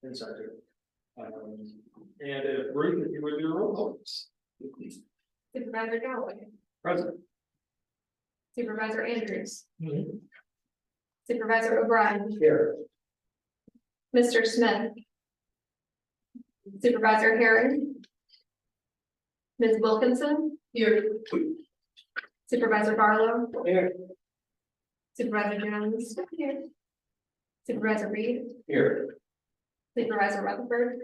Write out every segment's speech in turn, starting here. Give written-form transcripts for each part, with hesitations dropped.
Inside and if Ruth, if you would do a roll call, please. Supervisor Galloway, Present. Supervisor Andrews, Supervisor O'Brien, Here. Mr. Smith, Supervisor Herring, Ms. Wilkinson, here. Supervisor Barlow, Here. Supervisor Jones, here. Supervisor Reed, Here. Supervisor Rutherford,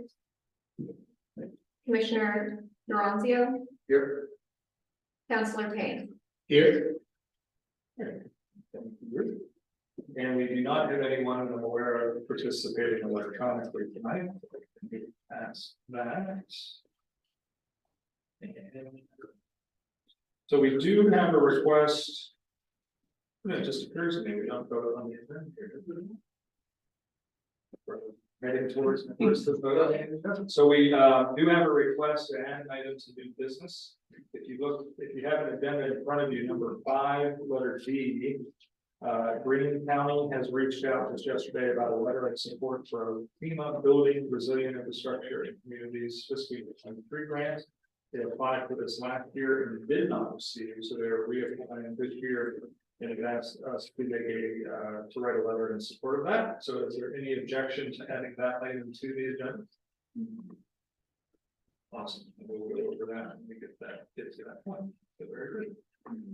Commissioner Narancio, Here. Councilor Payne. Here. And we do not have anyone I'm aware of participating electronically tonight. Ask that. So we do have a request. It just occurs to me we don't vote on the agenda here. Heading towards the vote. So we do have a request to add an item to new business. If you have an agenda in front of you, number 5, letter D. Greene County has reached out just yesterday about a letter of support for FEMA building resilient infrastructure in communities fiscal year 23 grant. They applied for this last year and did not receive, so they're reapplying this year. And have asked us to write a letter in support of that. So is there any objection to adding that item to the agenda? Awesome. We'll go over that and we get to that point. So very good.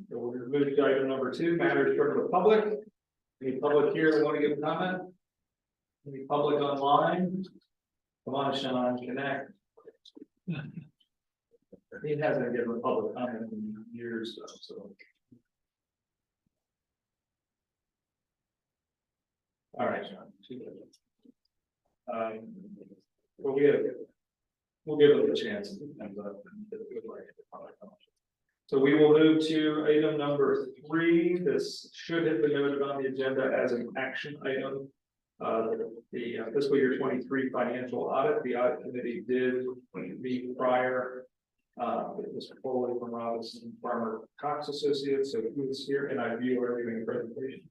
So we'll move to item number 2, matters from the public. Any public here that want to give a comment? Any public online? Come on, Sean, connect. He hasn't given a public comment in years, though, so. All right, Sean. We'll give it a chance. So we will move to item number 3. This should have been noted on the agenda as an action item. The fiscal year 23 financial audit. The audit committee did meet prior with Mr. Foley from Robinson Farmer Cox Associates. So he was here and I view everything in presentation.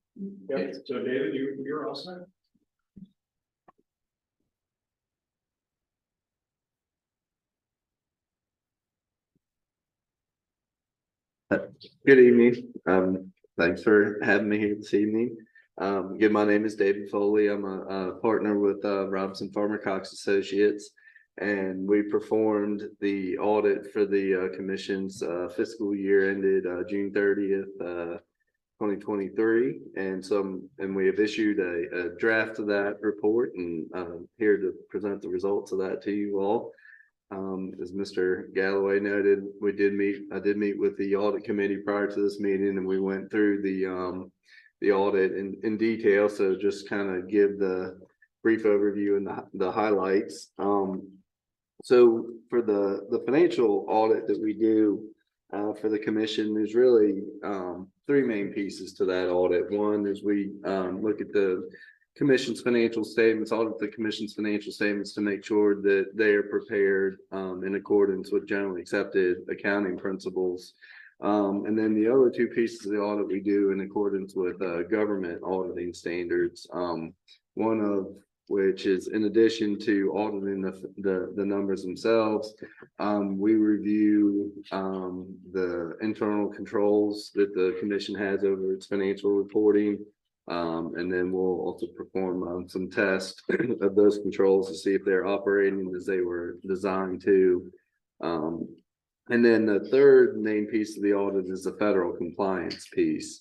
Yep. So David, you're all set. Good evening. Thanks for having me here this evening. Again, my name is David Foley. I'm a partner with Robinson Farmer Cox Associates, and we performed the audit for the commission's fiscal year ended June 30th, 2023, and we have issued a draft of that report, and here to present the results of that to you all. As Mr. Galloway noted, I did meet with the audit committee prior to this meeting, and we went through the audit in detail. So just kind of give the brief overview and the highlights. So for the financial audit that we do for the commission, there's really 3 main pieces to that audit. One is we look at the commission's financial statements, audit the commission's financial statements to make sure that they are prepared in accordance with generally accepted accounting principles. And then the other 2 pieces of the audit we do in accordance with government auditing standards. One of which is, in addition to auditing the numbers themselves, we review the internal controls that the commission has over its financial reporting. And then we'll also perform some tests of those controls to see if they're operating as they were designed to. And then the third main piece of the audit is the federal compliance piece.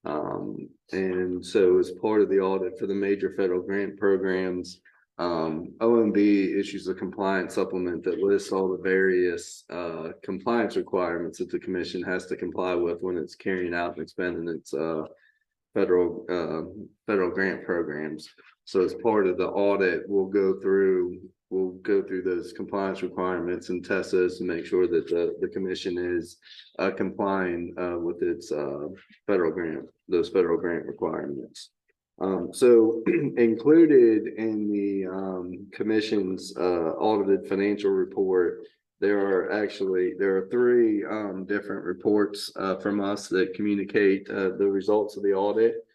And so as part of the audit for the major federal grant programs, OMB issues a compliance supplement that lists all the various compliance requirements that the commission has to comply with when it's carrying out and expending its federal grant programs. So as part of the audit, we'll go through those compliance requirements and test those to make sure that the commission is complying with its federal grant requirements. So included in the commission's audited financial report, there are 3 different reports from us that communicate the results of the audit.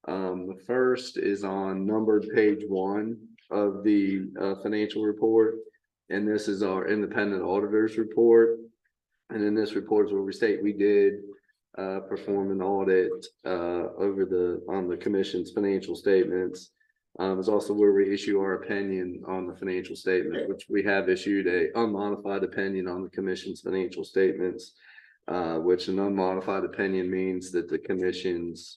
The first is on numbered page 1 of the financial report. And this is our independent auditors report. And in this report is where we state we did perform an audit on the commission's financial statements. It's also where we issue our opinion on the financial statement, which we have issued a unmodified opinion on the commission's financial statements, which an unmodified opinion means that the commission's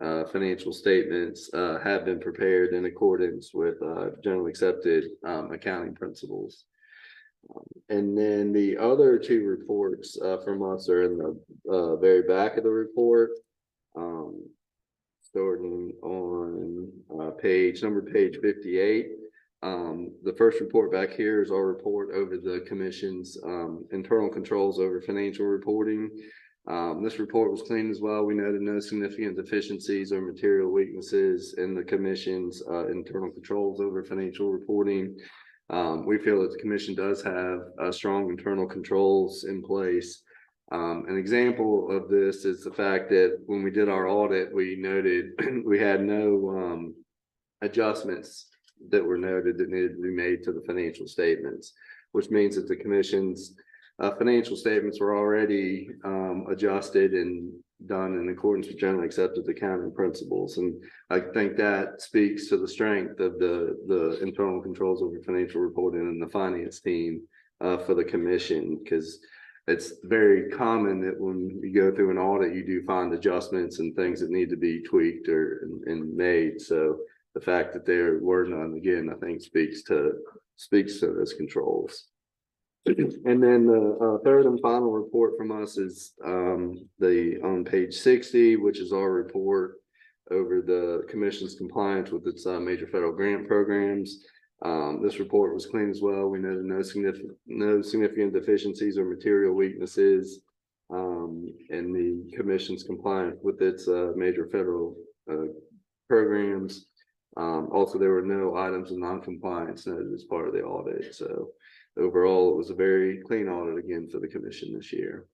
financial statements have been prepared in accordance with generally accepted accounting principles. And then the other 2 reports from us are in the very back of the report. Starting on page 58. The first report back here is our report over the commission's internal controls over financial reporting. This report was clean as well. We noted no significant deficiencies or material weaknesses in the commission's internal controls over financial reporting. We feel that the commission does have strong internal controls in place. An example of this is the fact that when we did our audit, we noted we had no adjustments that were noted that needed to be made to the financial statements, which means that the commission's financial statements were already adjusted and done in accordance with generally accepted accounting principles. And I think that speaks to the strength of the internal controls over financial reporting and the finance team for the commission, because it's very common that when you go through an audit, you do find adjustments and things that need to be tweaked and made. So the fact that there were none, again, I think speaks to those controls. And then the third and final report from us is on page 60, which is our report over the commission's compliance with its major federal grant programs. This report was clean as well. We noted no significant deficiencies or material weaknesses in the commission's compliance with its major federal programs. Also, there were no items of non-compliance noted as part of the audit. So overall, it was a very clean audit again for the commission this year.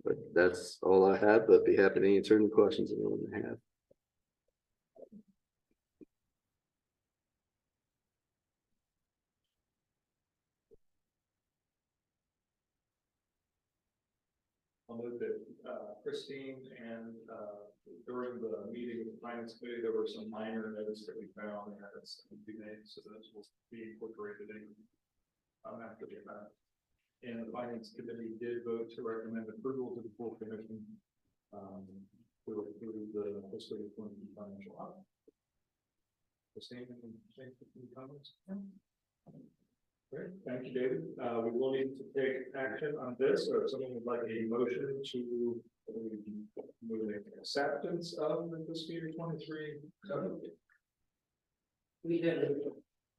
But that's all I have, but be happy to answer any questions anyone may have. I'll note that Christine and during the meeting with the finance committee, there were some minor notes that we found and that's to be made, so those will be incorporated in after the event. And the finance committee did vote to recommend approval to the full commission to approve the fiscal year 20 financial audit. Christine, any comments? Great, thank you, David. We will need to take action on this, or if someone would like a motion to move an acceptance of the fiscal year 23. We did.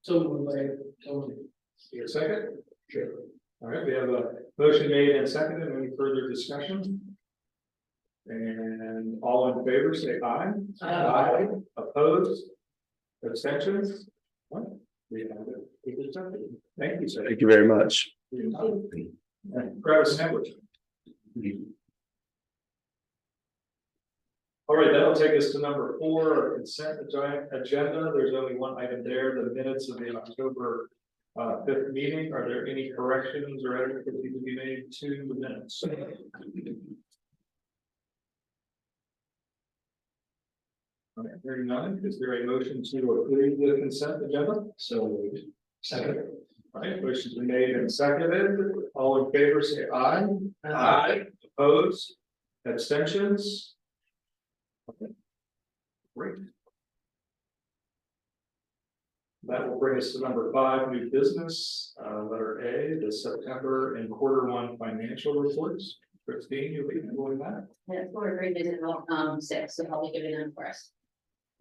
So moved by Tony. Your second? Sure. All right, we have a motion made and seconded. Any further discussion? And all in favor, say aye. Aye. Opposed? Abstentions? What? We have it. Thank you, sir. Thank you very much. Grab a sandwich. All right, that'll take us to number 4, our consent agenda. There's only one item there, the minutes of the October 5th meeting. Are there any corrections or edits that need to be made to the minutes? All right, hearing none, is there a motion to approve the consent agenda? So second. All right, motion's been made and seconded. All in favor, say aye. Aye. Opposed? Abstentions? Okay. Great. That will bring us to number 5, new business. Letter A, the September and Q1 financial reports. Christine, you'll be handling that. Yeah, we're very busy about 6, so I'll be giving them for us.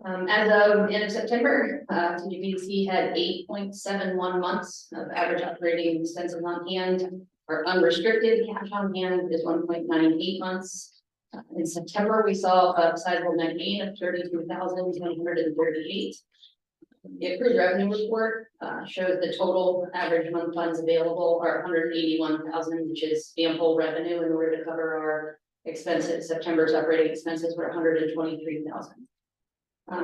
As of the end of September, TJPDC had 8.71 months of average operating expenses on hand. Our unrestricted cash on hand is 1.98 months. In September, we saw a sizable net gain of 32,138. The accrued revenue report shows the total average month funds available are 181,000, which is ample revenue in order to cover our expenses. September's operating expenses were $123,000.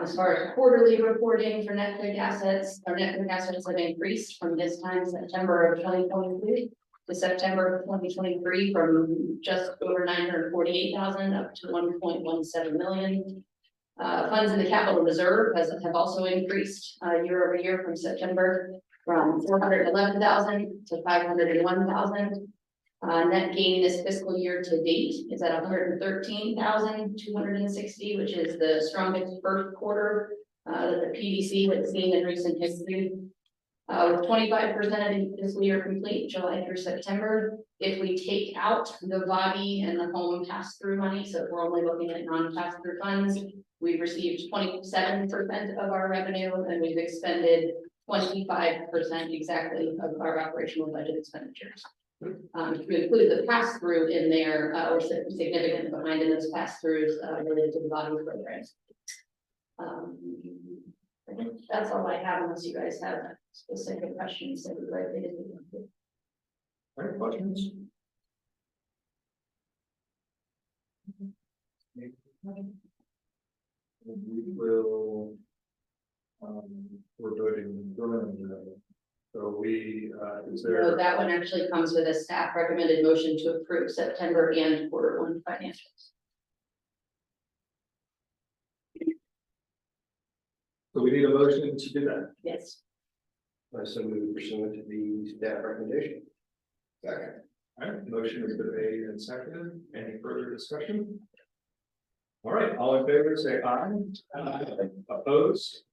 As far as quarterly reporting for net quick assets, our net quick assets have increased from this time, September of 2023 to September of 2023, from just over 948,000 up to 1.17 million. Funds in the capital reserve have also increased year over year from September from 411,000 to 501,000. Net gain this fiscal year to date is at 113,260, which is the strongest first quarter that the PDC has seen in recent history. With 25% of the fiscal year complete, July through September, if we take out the body and the home pass-through money, so if we're only looking at non-pass-through funds, we've received 27% of our revenue, and we've expended 25% exactly of our operational budget expenditures. If we include the pass-through in there, we're significantly behind in those pass-throughs related to the body programs. I think that's all I have, unless you guys have specific questions that would like me to do. All right, questions? We will, we're voting during, so we, is So there? that one actually comes with a staff recommended motion to approve September and Q1 financials. So we need a motion to do that. Yes. I so move pursuant to the staff recommendation. Second. All right, motion has been made and seconded. Any further discussion? All right, all in favor, say aye. Aye. Opposed?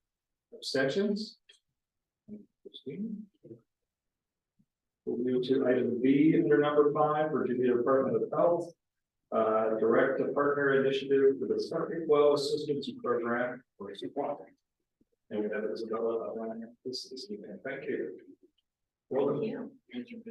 Abstentions? We'll move to item B under number 5, Virginia Department of Health. Direct a partner initiative for the Septic Well Assistance Program for support. And we have Isabella outlining this evening. Thank you. Welcome. Thank you.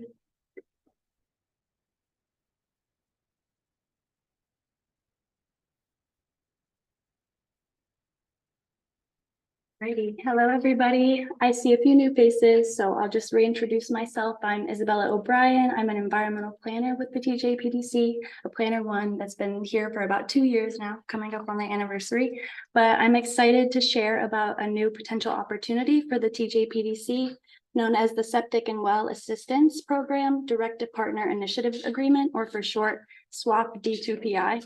Righty. Hello, everybody. I see a few new faces, so I'll just reintroduce myself. I'm Isabella O'Brien. I'm an environmental planner with the TJPDC, a planner one that's been here for about 2 years now, coming up on my anniversary. But I'm excited to share about a new potential opportunity for the TJPDC, known as the Septic and Well Assistance Program Direct Partner Initiative Agreement, or for short, SWAP D2PI.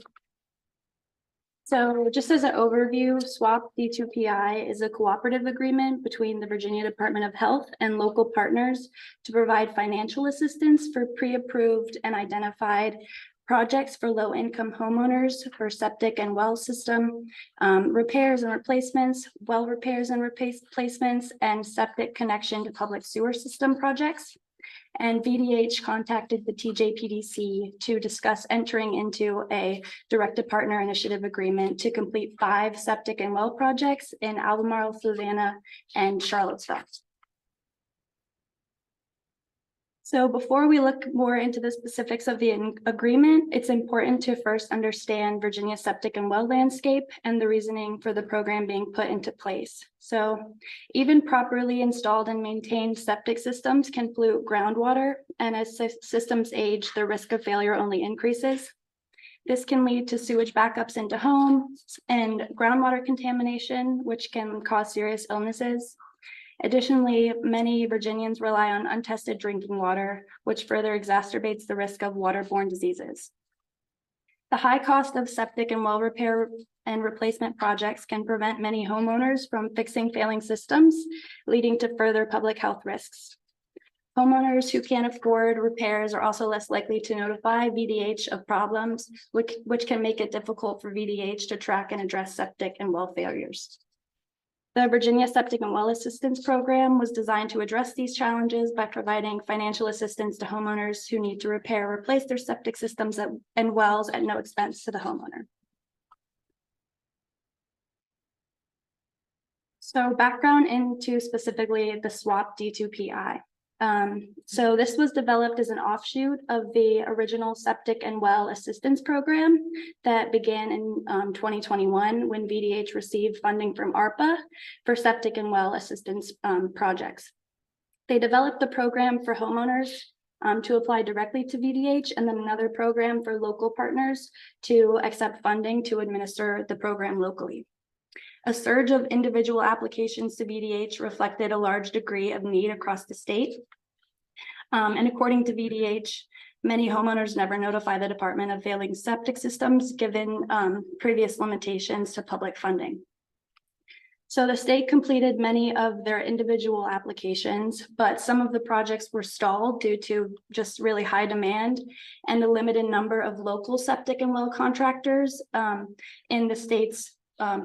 So just as an overview, SWAP D2PI is a cooperative agreement between the Virginia Department of Health and local partners to provide financial assistance for pre-approved and identified projects for low-income homeowners for septic and well system repairs and replacements, well repairs and replacements, and septic connection to public sewer system projects. And VDH contacted the TJPDC to discuss entering into a direct partner initiative agreement to complete 5 septic and well projects in Albemarle, Fluvanna, and Charlottesville. So before we look more into the specifics of the agreement, it's important to first understand Virginia's septic and well landscape and the reasoning for the program being put into place. So even properly installed and maintained septic systems can pollute groundwater, and as systems age, the risk of failure only increases. This can lead to sewage backups into homes and groundwater contamination, which can cause serious illnesses. Additionally, many Virginians rely on untested drinking water, which further exacerbates the risk of waterborne diseases. The high cost of septic and well repair and replacement projects can prevent many homeowners from fixing failing systems, leading to further public health risks. Homeowners who can't afford repairs are also less likely to notify VDH of problems, which can make it difficult for VDH to track and address septic and well failures. The Virginia Septic and Well Assistance Program was designed to address these challenges by providing financial assistance to homeowners who need to repair or replace their septic systems and wells at no expense to the homeowner. So background into specifically the SWAP D2PI. So this was developed as an offshoot of the original Septic and Well Assistance Program that began in 2021 when VDH received funding from ARPA for septic and well assistance projects. They developed the program for homeowners to apply directly to VDH, and then another program for local partners to accept funding to administer the program locally. A surge of individual applications to VDH reflected a large degree of need across the state. And according to VDH, many homeowners never notify the department of failing septic systems given previous limitations to public funding. So the state completed many of their individual applications, but some of the projects were stalled due to just really high demand and a limited number of local septic and well contractors in the state's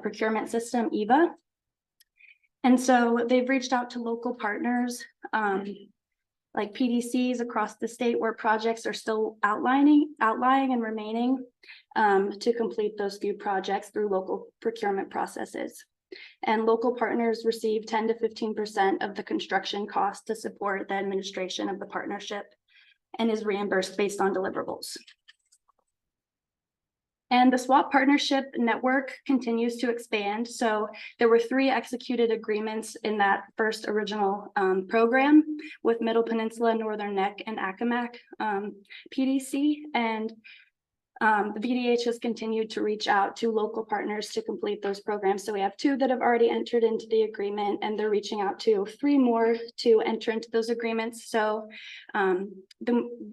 procurement system, EVA. And so they've reached out to local partners like PDCs across the state where projects are still outlying and remaining to complete those few projects through local procurement processes. And local partners receive 10 to 15% of the construction cost to support the administration of the partnership and is reimbursed based on deliverables. And the SWAP partnership network continues to expand. So there were 3 executed agreements in that first original program with Middle Peninsula, Northern Neck, and Accomack PDC. And the VDH has continued to reach out to local partners to complete those programs. So we have 2 that have already entered into the agreement, and they're reaching out to 3 more to enter into those agreements. So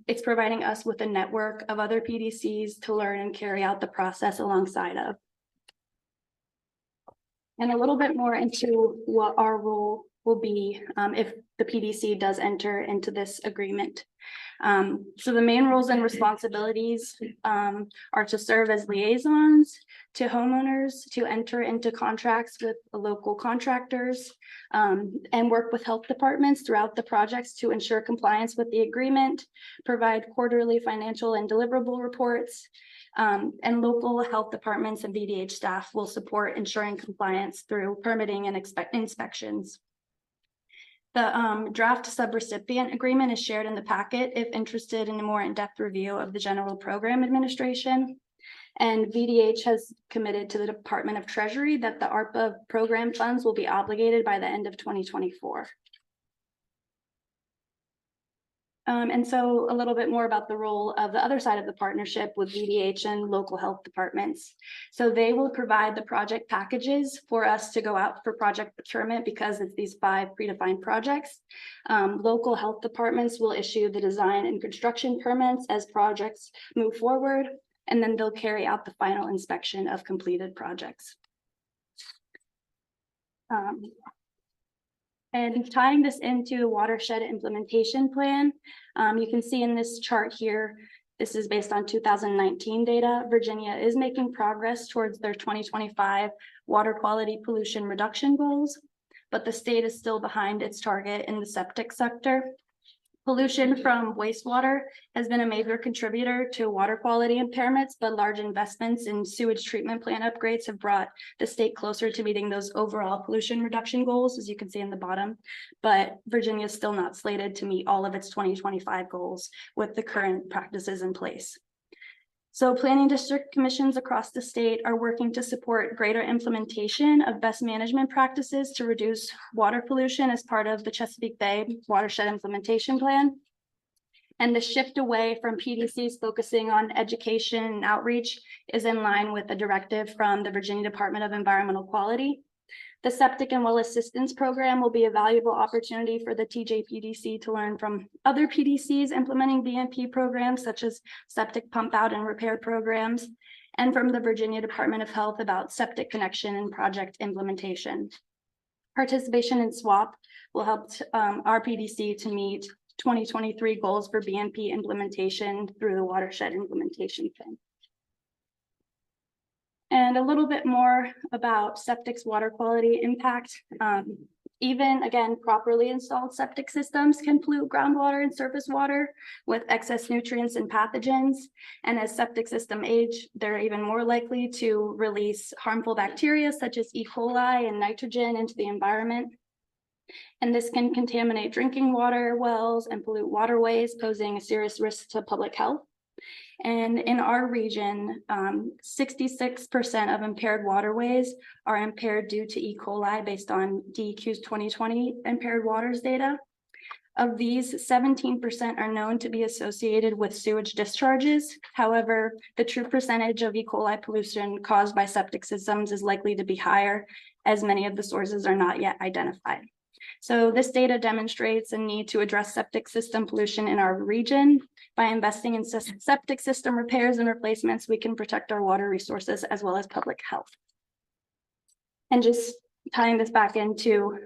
it's providing us with a network of other PDCs to learn and carry out the process alongside of. And a little bit more into what our role will be if the PDC does enter into this agreement. So the main roles and responsibilities are to serve as liaisons to homeowners, to enter into contracts with local contractors, and work with health departments throughout the projects to ensure compliance with the agreement, provide quarterly financial and deliverable reports, and local health departments and VDH staff will support ensuring compliance through permitting and inspections. The draft subrecipient agreement is shared in the packet if interested in a more in-depth review of the general program administration. And VDH has committed to the Department of Treasury that the ARPA program funds will be obligated by the end of 2024. And so a little bit more about the role of the other side of the partnership with VDH and local health departments. So they will provide the project packages for us to go out for project procurement because it's these 5 predefined projects. Local health departments will issue the design and construction permits as projects move forward, and then they'll carry out the final inspection of completed projects. And tying this into the watershed implementation plan, you can see in this chart here, this is based on 2019 data. Virginia is making progress towards their 2025 water quality pollution reduction goals, but the state is still behind its target in the septic sector. Pollution from wastewater has been a major contributor to water quality impairments, but large investments in sewage treatment plant upgrades have brought the state closer to meeting those overall pollution reduction goals, as you can see in the bottom. But Virginia is still not slated to meet all of its 2025 goals with the current practices in place. So planning district commissions across the state are working to support greater implementation of best management practices to reduce water pollution as part of the Chesapeake Bay Watershed Implementation Plan. And the shift away from PDCs focusing on education and outreach is in line with a directive from the Virginia Department of Environmental Quality. The Septic and Well Assistance Program will be a valuable opportunity for the TJPDC to learn from other PDCs implementing BMP programs such as septic pump out and repair programs, and from the Virginia Department of Health about septic connection and project implementation. Participation in SWAP will help our PDC to meet 2023 goals for BMP implementation through the Watershed Implementation Plan. And a little bit more about septic's water quality impact. Even again, properly installed septic systems can pollute groundwater and surface water with excess nutrients and pathogens. And as septic system age, they're even more likely to release harmful bacteria such as E. coli and nitrogen into the environment. And this can contaminate drinking water wells and pollute waterways, posing a serious risk to public health. And in our region, 66% of impaired waterways are impaired due to E. coli based on DEQ's 2020 impaired waters data. Of these, 17% are known to be associated with sewage discharges. However, the true percentage of E. coli pollution caused by septic systems is likely to be higher, as many of the sources are not yet identified. So this data demonstrates a need to address septic system pollution in our region. By investing in septic system repairs and replacements, we can protect our water resources as well as public health. And just tying this back into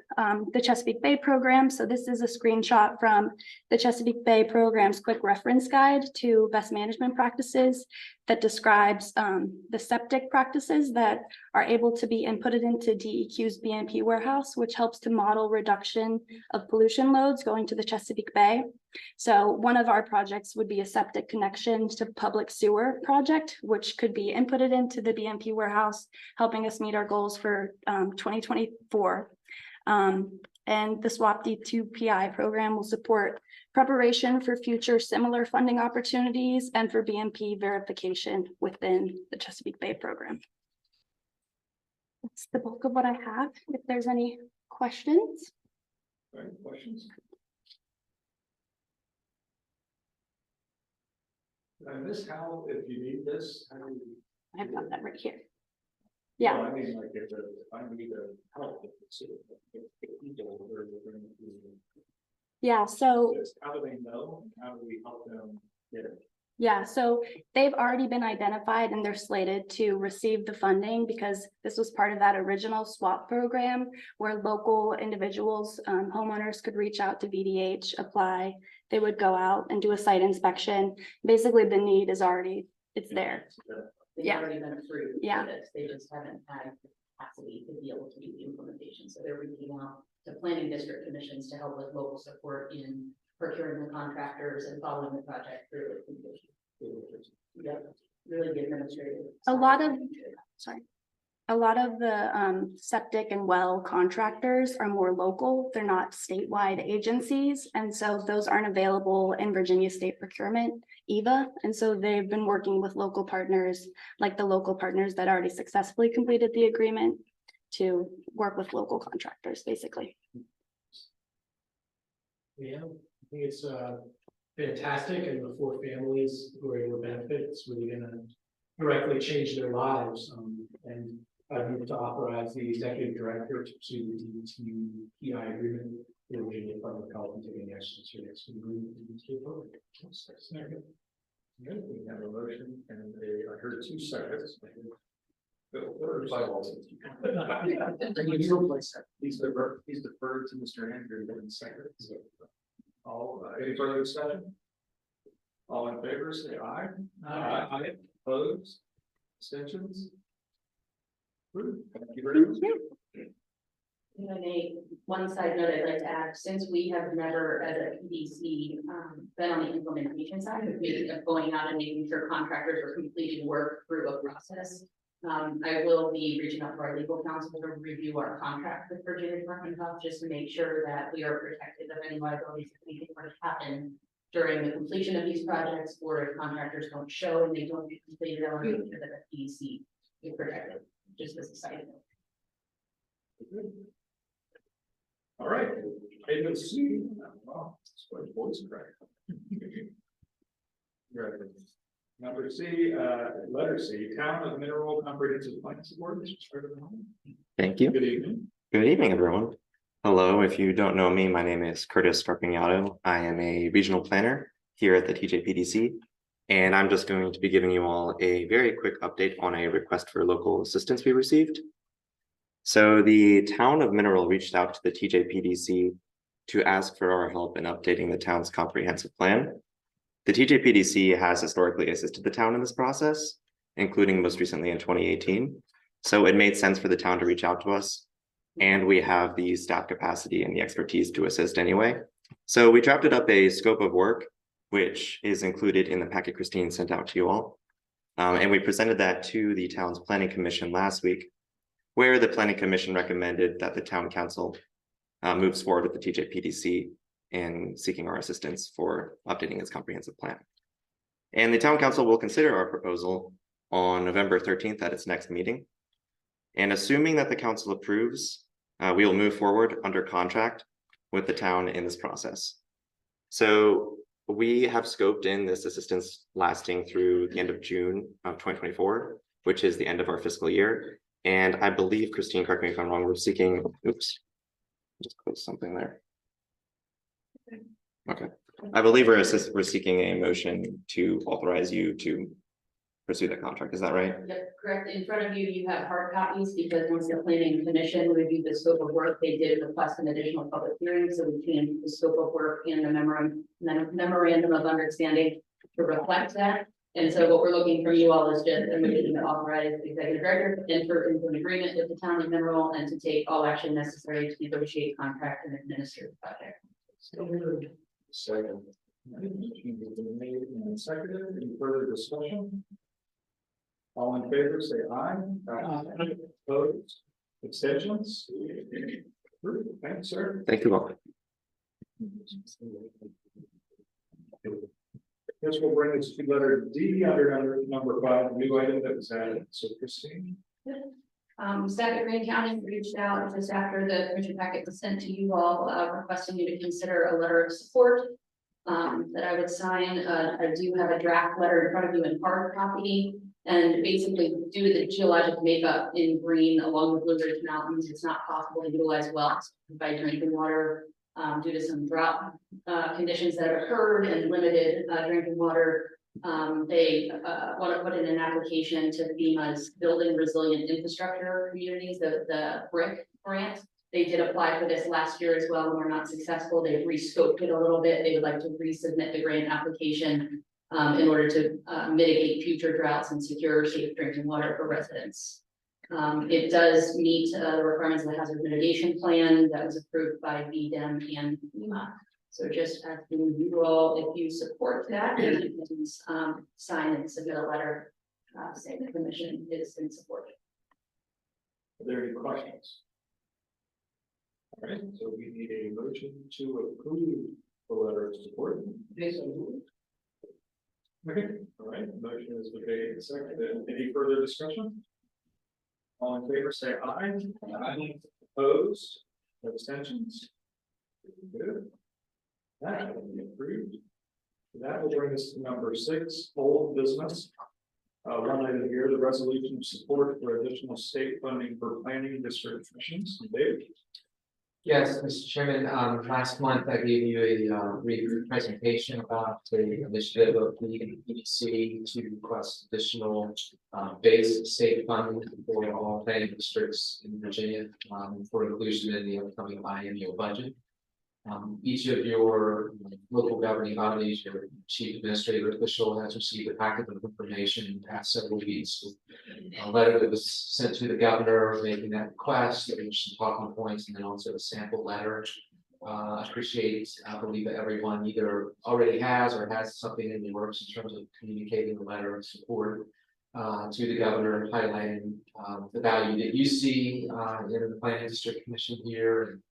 the Chesapeake Bay program. So this is a screenshot from the Chesapeake Bay program's quick reference guide to best management practices that describes the septic practices that are able to be inputted into DEQ's BMP warehouse, which helps to model reduction of pollution loads going to the Chesapeake Bay. So one of our projects would be a septic connection to public sewer project, which could be inputted into the BMP warehouse, helping us meet our goals for 2024. And the SWAP D2 PI program will support preparation for future similar funding opportunities and for BMP verification within the Chesapeake Bay program. That's the bulk of what I have. If there's any questions. All right, questions? And this, how, if you need this, how do you? I've got that right here. Well, Yeah, I mean, like, if I need to help with the city, if people are going to. yeah, so How do they know? How do we help them get it? yeah, so they've already been identified and they're slated to receive the funding because this was part of that original SWAP program where local individuals, homeowners could reach out to VDH, apply. They would go out and do a site inspection. Basically, the need is already, it's there. They've Yeah. already been approved. Yeah. for this. They just haven't had the capacity to be able to do the implementation. So they're reaching out to planning district commissions to help with local support in procuring the contractors and following the project through its completion. Yep, really the administrative. A lot of the septic and well contractors are more local. They're not statewide agencies. And so those aren't available in Virginia State Procurement, EVA. And so they've been working with local partners, like the local partners that already successfully completed the agreement to work with local contractors, basically. Yeah, I think it's fantastic, and for families who are able to benefit, it's really gonna directly change their lives. And I move to authorize the executive director to pursue the DTPI agreement with the Virginia Department of Health and taking action to its agreement with the DTPA program. Good, we have a motion and I heard 2 seconds. Bill, first. He's deferred to Mr. Andrew in second. So, all, any further discussion? All in favor, say aye. Aye. Opposed? Abstentions? Approved. Thank you very much. And one side note I'd like to add, since we have never, as a PDC, been on the implementation side of going out and making sure contractors are completing work through a process. I will be reaching out to our legal counsel to review our contract with Virginia Department of Health, just to make sure that we are protected of any liabilities that anything were to happen during the completion of these projects, or if contractors don't show and they don't get completed, I want to make sure that the PDC is protected, just as a side note. All right. Item C. Wow, it's quite a voice crack. Number C, letter C, Town of Mineral Comprehensive Plan Support. Thank you. Good evening. Good evening, everyone. Hello, if you don't know me, my name is Curtis Scarpignato. I am a regional planner here at the TJPDC, and I'm just going to be giving you all a very quick update on a request for local assistance we received. So the Town of Mineral reached out to the TJPDC to ask for our help in updating the town's comprehensive plan. The TJPDC has historically assisted the town in this process, including most recently in 2018. So it made sense for the town to reach out to us, and we have the staff capacity and the expertise to assist anyway. So we drafted up a scope of work, which is included in the packet Christine sent out to you all. And we presented that to the town's planning commission last week, where the planning commission recommended that the town council moves forward with the TJPDC in seeking our assistance for updating its comprehensive plan. And the town council will consider our proposal on November 13th at its next meeting. And assuming that the council approves, we will move forward under contract with the town in this process. So we have scoped in this assistance lasting through the end of June of 2024, which is the end of our fiscal year. And I believe, Christine, correct me if I'm wrong, we're seeking, oops, just close something there. Okay, I believe we're seeking a motion to authorize you to pursue that contract. Is that right? Yep, correct. In front of you, you have hard copies because once the planning commission reviewed the scope of work, they did request an additional public hearing. So we changed the scope of work and the memorandum of understanding to reflect that. And so what we're looking for you all is just a motion to authorize the executive director to enter into an agreement with the town of Mineral and to take all action necessary to negotiate contract and administer the project. Second. Made and seconded. Any further discussion? All in favor, say aye. Aye. Opposed? Abstentions? Thanks, sir. Thank you all. This will bring us to letter D under number 5, new item that was added. So Christine. Staff at Greene County reached out just after the commission packet was sent to you all, requesting you to consider a letter of support that I would sign. I do have a draft letter in front of you in hard copy. And basically, due to the geologic makeup in Greene along the Blue Ridge Mountains, it's not possible to utilize wells by drinking water due to some drought conditions that have occurred and limited drinking water. They want to put in an application to FEMA's Building Resilient Infrastructure Communities, the BRIC grant. They did apply for this last year as well and were not successful. They've rescoped it a little bit. They would like to resubmit the grant application in order to mitigate future droughts and secure safe drinking water for residents. It does meet the requirements of the hazard mitigation plan that was approved by VDEM and FEMA. So just asking you all if you support that, and you can sign and submit a letter saying the commission is in support. Are there any questions? All right, so we need a motion to approve the letter of support. Okay, all right, motion is made and seconded. Any further discussion? All in favor, say aye. Aye. Opposed? Abstentions? Good. That will be approved. That will bring us to number 6, old business. One item here, the resolution of support for additional state funding for planning district commissions. David? Yes, Mr. Chairman, last month I gave you a brief presentation about the initiative of the TJPDC to request additional base state funding for all planning districts in Virginia for inclusion in the upcoming biennial budget. Each of your local governing bodies, your chief administrative official has received a packet of information in the past several weeks. A letter that was sent to the governor making that request, there's some talking points, and then also a sample letter. I believe that everyone either already has or has something in the works in terms of communicating the letter of support to the governor, highlighting the value that you see in the planning district commission here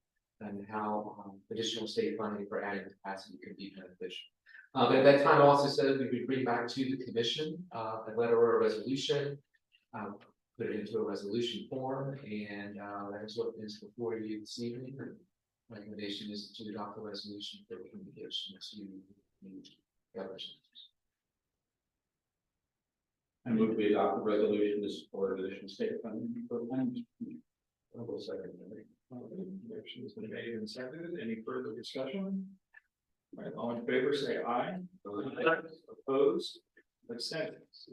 and how additional state funding for adding capacity could be beneficial. But at that time also said we would bring back to the commission a letter or a resolution, put it into a resolution form, and that is what is before you this evening. The recommendation is to adopt a resolution for communication to the governors. I move we adopt a resolution to support additional state funding for planning. I will second that. Motion has been made and seconded. Any further discussion? All right, all in favor, say aye. Opposed? Abstentions?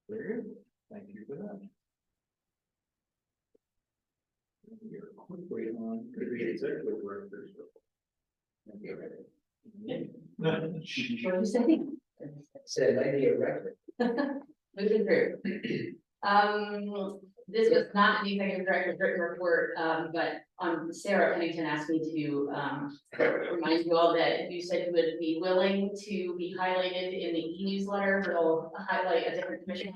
Very good. Thank you for that. We are quickly on to the executive director's report. What are you saying? Said I need a record. Moving through. This was not an executive director's written report, but Sarah Pennington asked me to remind you all that you said you would be willing to be highlighted in the e-newsletter. It'll highlight a different commission.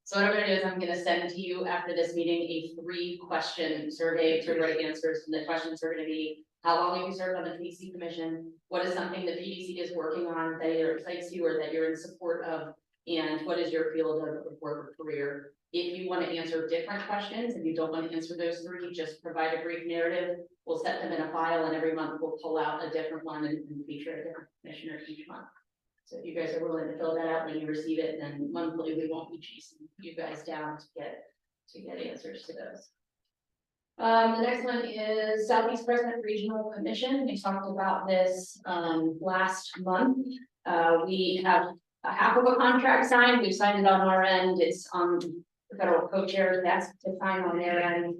So what I'm going to do is I'm going to send to you after this meeting a 3-question survey to write answers. And the questions are going to be: how long have you served on the PDC commission? What is something the PDC is working on that either excites you or that you're in support of? and what is your field of work or career? If you want to answer different questions and you don't want to answer those three, just provide a brief narrative. We'll set them in a file, and every month we'll pull out a different one and feature a different commissioner each month. So if you guys are willing to fill that out when you receive it, then monthly we won't be chasing you guys down to get answers to those. The next one is Southeast President Regional Commission. We talked about this last month. We have a half of a contract signed. We've signed it on our end. It's on the federal co-chair. That's to sign on their end.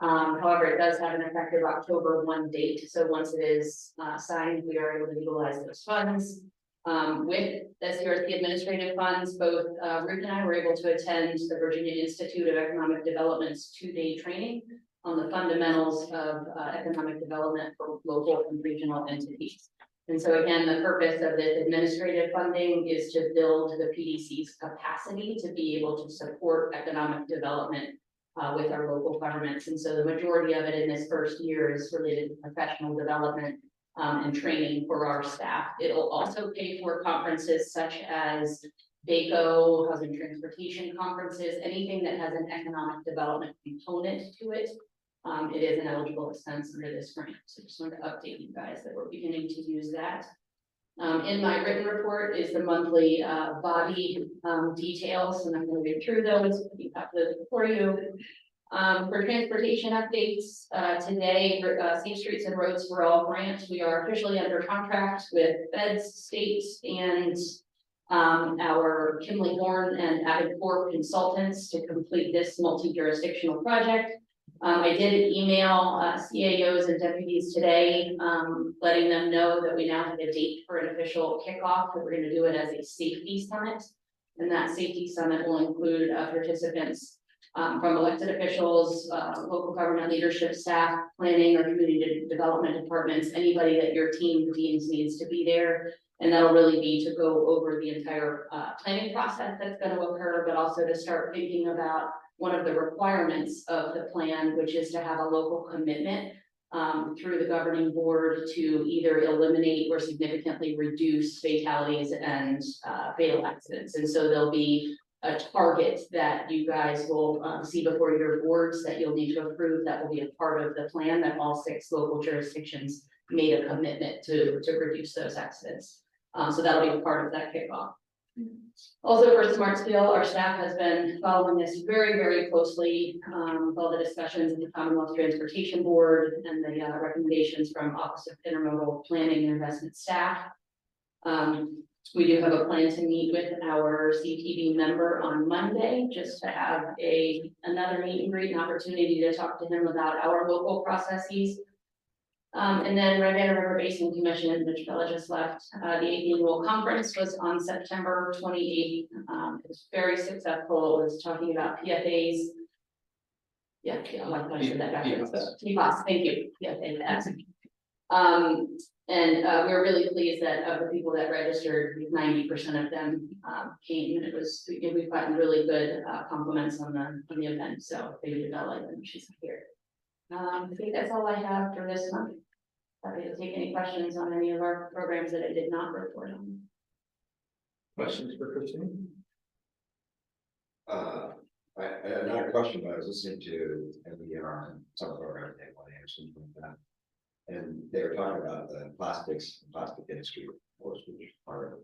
However, it does have an effective October 1 date. So once it is signed, we are able to utilize those funds. With SCRC administrative funds, both Ruth and I were able to attend the Virginia Institute of Economic Development's 2-day training on the fundamentals of economic development for local and regional entities. And so again, the purpose of this administrative funding is to build the PDC's capacity to be able to support economic development with our local governments. And so the majority of it in this first year is related to professional development and training for our staff. It'll also pay for conferences such as VACO, housing transportation conferences, anything that has an economic development component to it. It is an eligible expense under this grant. So just wanted to update you guys that we're beginning to use that. In my written report is the monthly body details, and I'm going to read through those. You have those before you. For transportation updates, today, Safe Streets and Roads for All grant, we are officially under contract with feds, states, and our Kimley Horn and Avid Corp consultants to complete this multi-jurisdictional project. I did email CAOs and deputies today, letting them know that we now have a date for an official kickoff, that we're going to do it as a safety summit. And that safety summit will include participants from elected officials, local government leadership, staff, planning, or community development departments, anybody that your team deems needs to be there. And that'll really be to go over the entire planning process that's going to occur, but also to start thinking about one of the requirements of the plan, which is to have a local commitment through the governing board to either eliminate or significantly reduce fatalities and fatal accidents. And so there'll be a target that you guys will see before your boards that you'll need to approve. That will be a part of the plan that all 6 local jurisdictions made a commitment to reduce those accidents. So that'll be a part of that kickoff. Also for Smartsville, our staff has been following this very, very closely, with all the discussions in the Commonwealth Transportation Board and the recommendations from Office of Intermodal Planning and Investment staff. We do have a plan to meet with our CTV member on Monday, just to have another meet and greet, an opportunity to talk to him about our local processes. And then Rivanna River Basin Commission, which Bella just left, the 8th annual conference was on September 28th. It was very successful. It was talking about PFAs. Yeah, I like when I said that backwards. PFAS, thank you. PFAS. And we were really pleased that of the people that registered, 90% of them came. It was, we've gotten really good compliments on the event. So thank you, Bella, and she's here. I think that's all I have for this month. Happy to take any questions on any of our programs that I did not report on. Questions for Christine? Not a question, but I was listening to MBR and some of our everything one answer like that. And they were talking about the plastic industry, of course, which is part of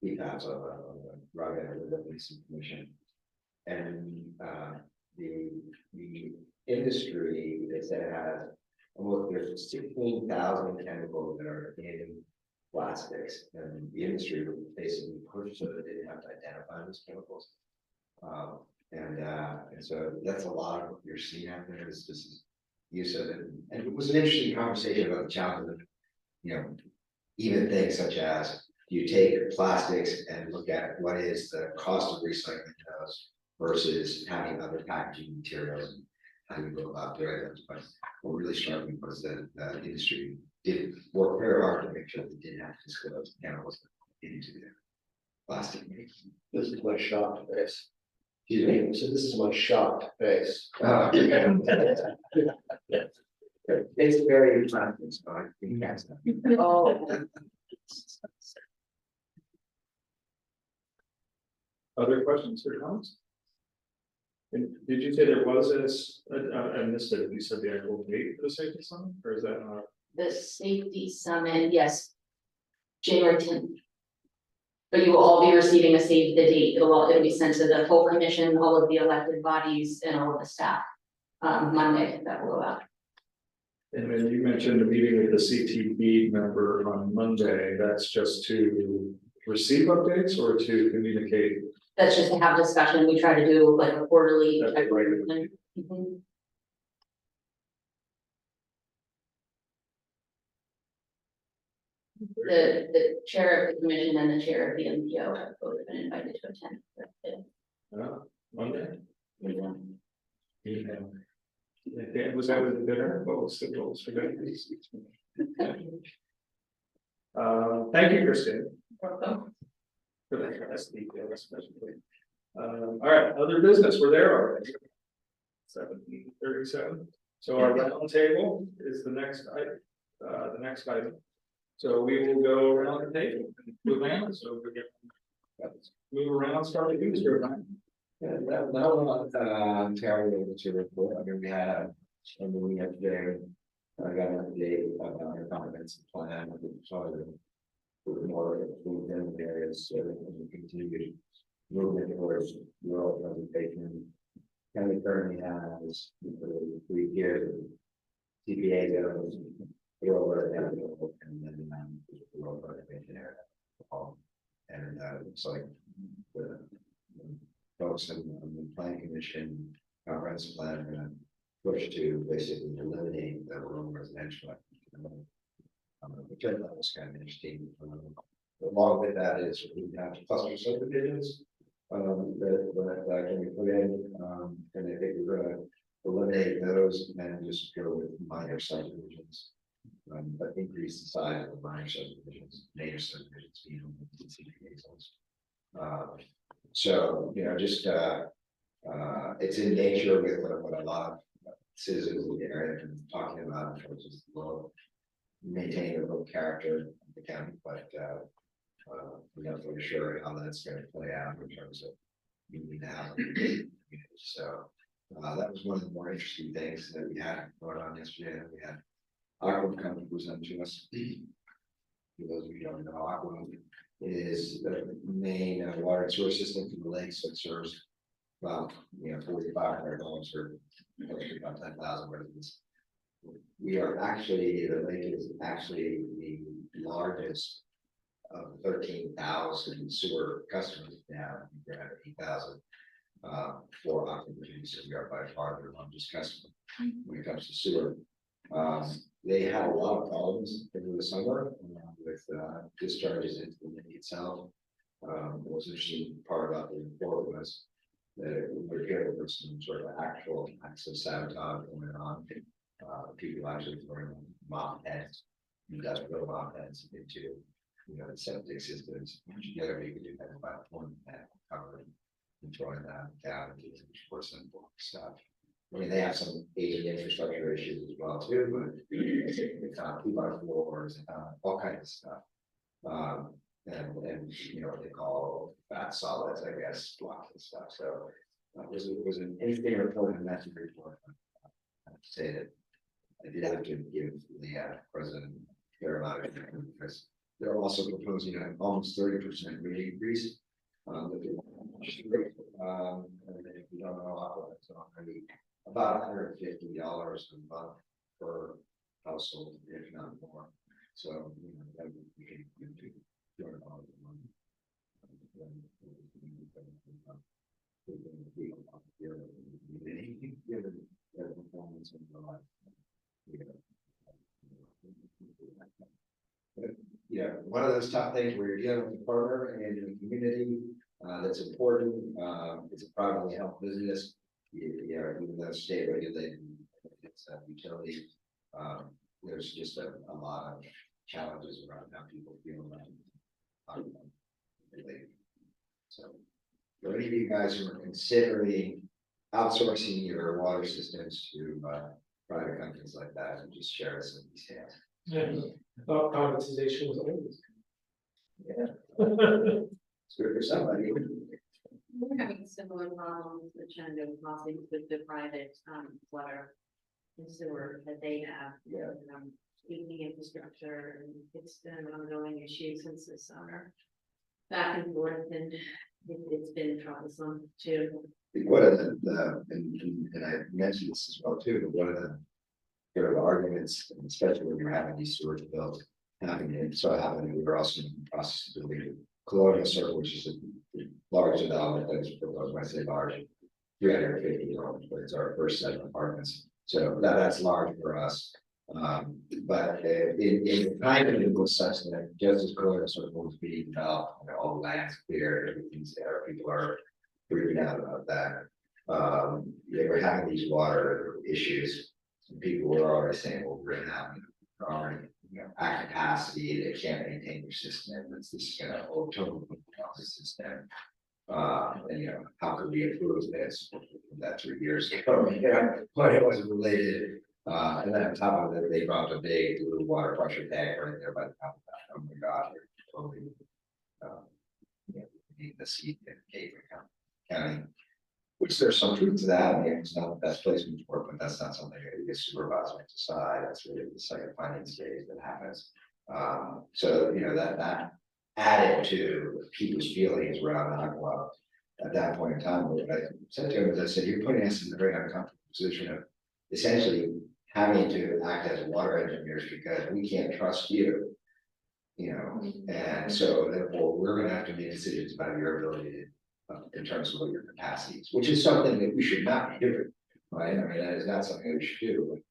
the PFAS of the Rivanna River Basin Commission. And the industry, they said, has almost, there's 16,000 chemicals that are in plastics, and the industry would basically push so that they didn't have to identify those chemicals. And so that's a lot of what you're seeing out there is just use of it. And it was an interesting conversation about the challenge of, even things such as you take plastics and look at what is the cost of recycling those versus having other packaging materials and how you go about doing those. But what really struck me was that the industry did work very hard to make sure they didn't have to disclose chemicals into their plastic. This is my shocked face. Excuse me? So this is my shocked face. It's very attractive, so I think that's that. Oh. Other questions or comments? And did you say there was I missed it, you said the actual date for the safety summit, or is that not? The safety summit, yes. January 10th. But you will all be receiving a save the date. It'll be sent to the full commission, all of the elected bodies and all of the staff. Monday, that will go out. And then you mentioned the meeting with the CTP member on Monday, that's just to receive updates or to communicate? That's just to have discussion. We try to do like a quarterly. That's type of right. thing. Mhm. The chair of the commission and the chair of the MPO have both been invited to attend. Monday? Yeah. Yeah, was that with the dinner? What was the rules for that? Thank you, Kristen. Welcome. For that last detail, especially. All right, other business, we're there already. 7:37. So our round table is the next item. So we will go around the table, Fluvanna, so we get. Move around, start with you, Mr. Ryan. Yeah, that one, Terry, to report, I mean, we had a meeting yesterday. I got an update about our comprehensive plan, sorry. More within the areas, so we continue moving towards rural presentation. County currently has 3 years. TPA goes, rural and then rural presentation area. And it's like the folks in the planning commission comprehensive plan are gonna push to basically eliminate the rural residential. Which I thought was kind of interesting. Along with that is we have cluster subdivisions that can be put in, and I think we're gonna eliminate those and just go with minor subdivisions. But increase the size of the minor subdivisions, major subdivisions being CPA zones. So, you know, just it's in nature with what a lot of citizens in the area have been talking about, which is low, maintain a low character of the county, but we're not really sure how that's going to play out in terms of meeting now. So that was one of the more interesting things that we had going on yesterday. We had Aqua come to present to us. For those of you who don't know, Aqua is the main water and sewer system for the lakes that serves about 4,500 homes or about 10,000 residents. We are actually, the lake is actually the largest of 13,000 sewer customers now. We have 8,000 for occupancy, so we are by far their largest customer when it comes to sewer. They had a lot of problems over the summer with discharges into the lake itself. The most interesting part about the report was that we were here with some sort of actual acts of sabotage going on. People actually throwing mop heads, industrial mop heads into the septic systems. Together we could do that by one head covered and throwing that down into the stuff. I mean, they have some aging infrastructure issues as well too, but it's on 2x4s, all kinds of stuff. And what they call fat solids, I guess, blocks and stuff. So it was an interesting report and that's a great report. I have to say that I did have to give the president a fair amount of time because they're also proposing an almost 30% rate increase. And if you don't know, it's already about $150 a month per household, if not more. So that would be $200 a month. Performance in the life. Yeah, one of those tough things where you're dealing with a partner and in a community that's important. It's a privately held business. Even though it's state regulated, it's a utility. There's just a lot of challenges around how people feel about related. So, for any of you guys who are considering outsourcing your water systems to private companies like that, and just share some details. Yeah, I thought privatization was always. Yeah. It's good for somebody. We're having similar problems, the trend of crossings with the private, water and sewer that they have. Yeah. Evening infrastructure, and it's been an ongoing issue since the summer. Back and forth, and it's been troublesome too. One of and I mentioned this as well too, but one of the sort of arguments, and especially when you're having these sewer bills happening, we were also in the process of building Colonial Circle, which is a large development that is proposed. When I say large, 350 homes, but it's our first set of apartments. So that's large for us. But in the kind of it was such that just as Colonial Circle was being developed, all the land's clear, everything's there, people are freaking out about that. They were having these water issues. And people were already saying, well, we're gonna have already, at capacity, they can't maintain their system. It's this total system. And how could we improve this? That 3 years ago, but it wasn't related. And then on top of it, they brought a big blue water pressure tank right there by the top of that. Oh my God, they're totally, the seat in Gateway County, which there's some truth to that. I mean, it's not the best placement for it, but that's not something that you supervise to decide. That's really the second planning stage that happens. So that added to people's feelings around Aqua at that point in time. What I said to him was, I said, you're putting us in a very uncomfortable position of essentially having to act as water engineers because we can't trust you. And so therefore we're gonna have to make decisions about your ability to, in terms of what your capacity is, which is something that we should not be doing, right? I mean, that is not something that we should do.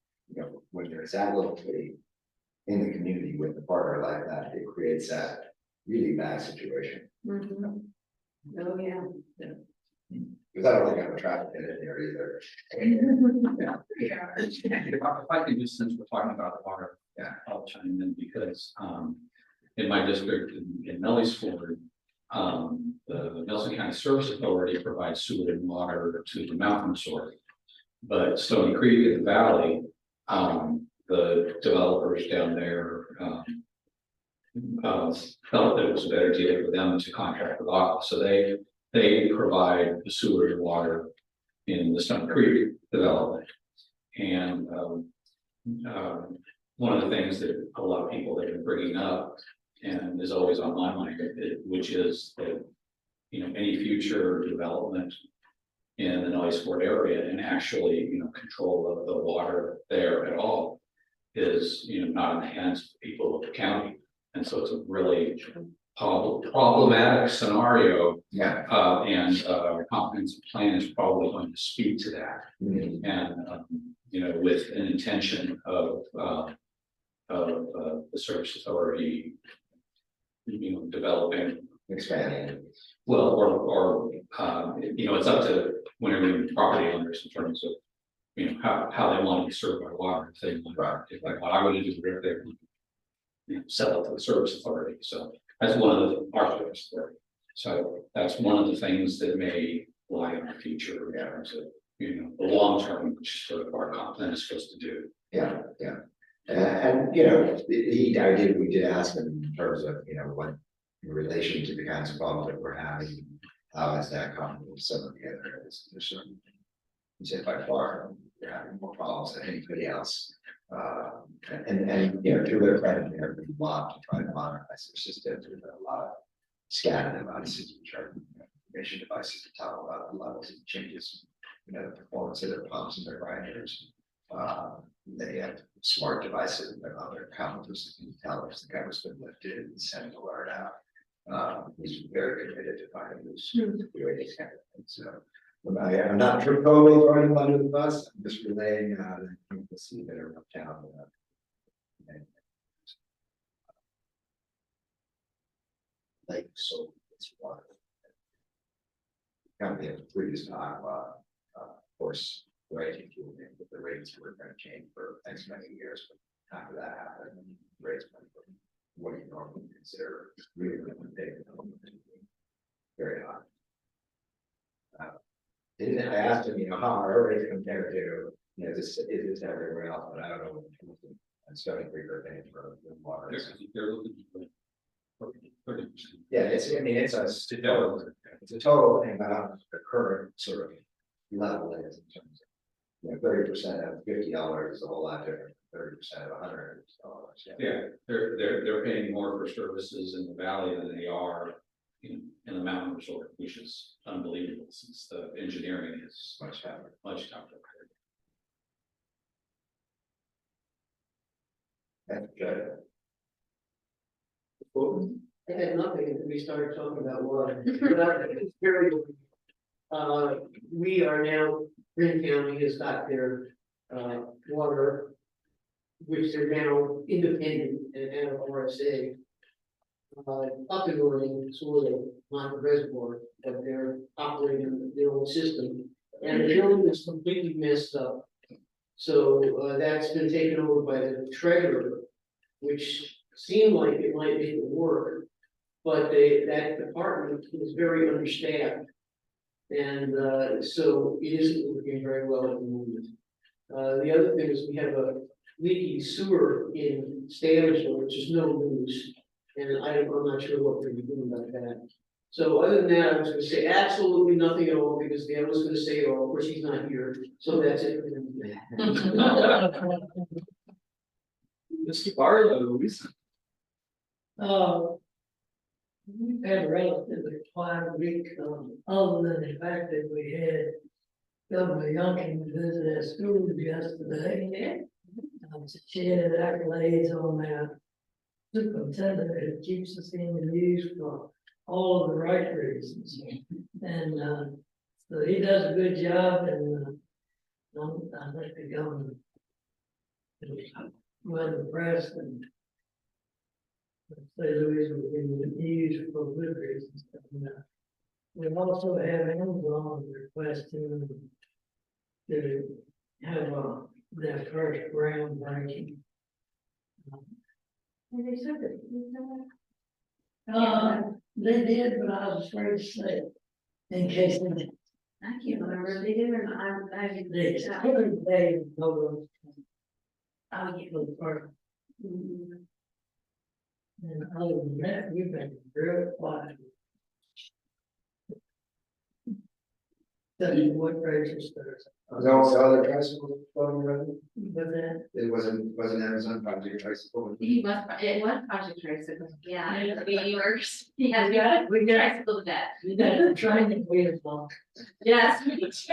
When there's that little plea in the community with a partner like that, it creates that really bad situation. Oh, yeah. Because I don't think I'm a traffic in there either. If I can just, since we're talking about the water, I'll chime in because, in my district in Melliesford, the Nelson County Service Authority provides sewer and water to the mountain resort. But Stony Creek in the valley, the developers down there, felt that it was a better deal for them to contract with Aqua. So they provide the sewer and water in the Stony Creek development. And one of the things that a lot of people have been bringing up and is always on my mind, which is that any future development in the Nelliesford area and actually control of the water there at all is not in the hands of the people of the county. And so it's a really problematic scenario. Yeah. And our comprehensive plan is probably going to speak to that. And with an intention of the service authority, developing, Expanding. well, or it's up to whenever property owners in terms of how they want to be served by water. If they want, if like what I would do, if they sell it to the service authority. So that's one of our service authority. So that's one of the things that may lie in our future in terms of the long term, which sort of our comp plan is supposed to do. Yeah. And the idea we did ask them in terms of what in relation to the kinds of problems that we're having, how is that coming with some of the other areas? There's certain, you said by far we're having more problems than anybody else. And to their credit, they're really want to try to modernize their systems with a lot of SCADA devices, which are information devices to tell a lot of levels of changes, the performance of their pumps and their grinders. They have smart devices and other counters that can tell if the cover's been lifted and send an alert out. He's very committed to finding those doing these kind of things. So I'm not totally throwing him under the bus. I'm just relaying the see that are uptown. Like so, it's water. Company of previous time, of course, right? But the rates were going to change for X many years. But after that happened, rates went from what do you normally consider really big, very high. I asked him, how our rates compare to, is this everywhere else? But I don't know. And Stony Creek are paying for the water. They're looking for 30%. Yeah, it's a It's a total thing, but on the current sort of level is in terms of. 30% of $50 is a whole lot different, 30% of $100. Yeah, they're paying more for services in the valley than they are in the mountain resort, which is unbelievable since the engineering is Much tougher. much tougher. That's good. I had nothing until we started talking about water. But it's very, we are now, Greene County has got their, water, which they're now independent and out of RSA. Up and running, sort of, not the reservoir, but they're operating their own system. And the building is completely messed up. So, that's been taken over by the treasurer, which seemed like it might make it work. But that department is very understaffed. And so it isn't working very well at the moment. The other thing is we have a leaky sewer in Stanleyville, which is no news. And I'm not sure what we're doing about that. So other than that, I was gonna say absolutely nothing at all because Dan was gonna say it all. Of course, he's not here. So that's it. Mr. Barlow, Louisa. We've had a relatively quiet week, other than the fact that we had Governor Youngkin visit our schools yesterday. She had accolades on that superintendent that keeps us in the news for all of the right reasons. And so he does a good job, and I think the governor is well impressed, and say Louisa was in the news for good reasons. We also have Amazon requesting to have their first groundbreaking. They did, but I was afraid to say it in case they did. I can't remember if they did or not. I They took they over. I'll get the first. And other than that, we've been real quiet. Tell you what registers. No other tricycle floating around? But then, It wasn't Amazon project tricycle. It was Project Tricycle, yeah, Yeah. we were, yeah, we got tricycle to that. we got the training wheels on. Yes. It's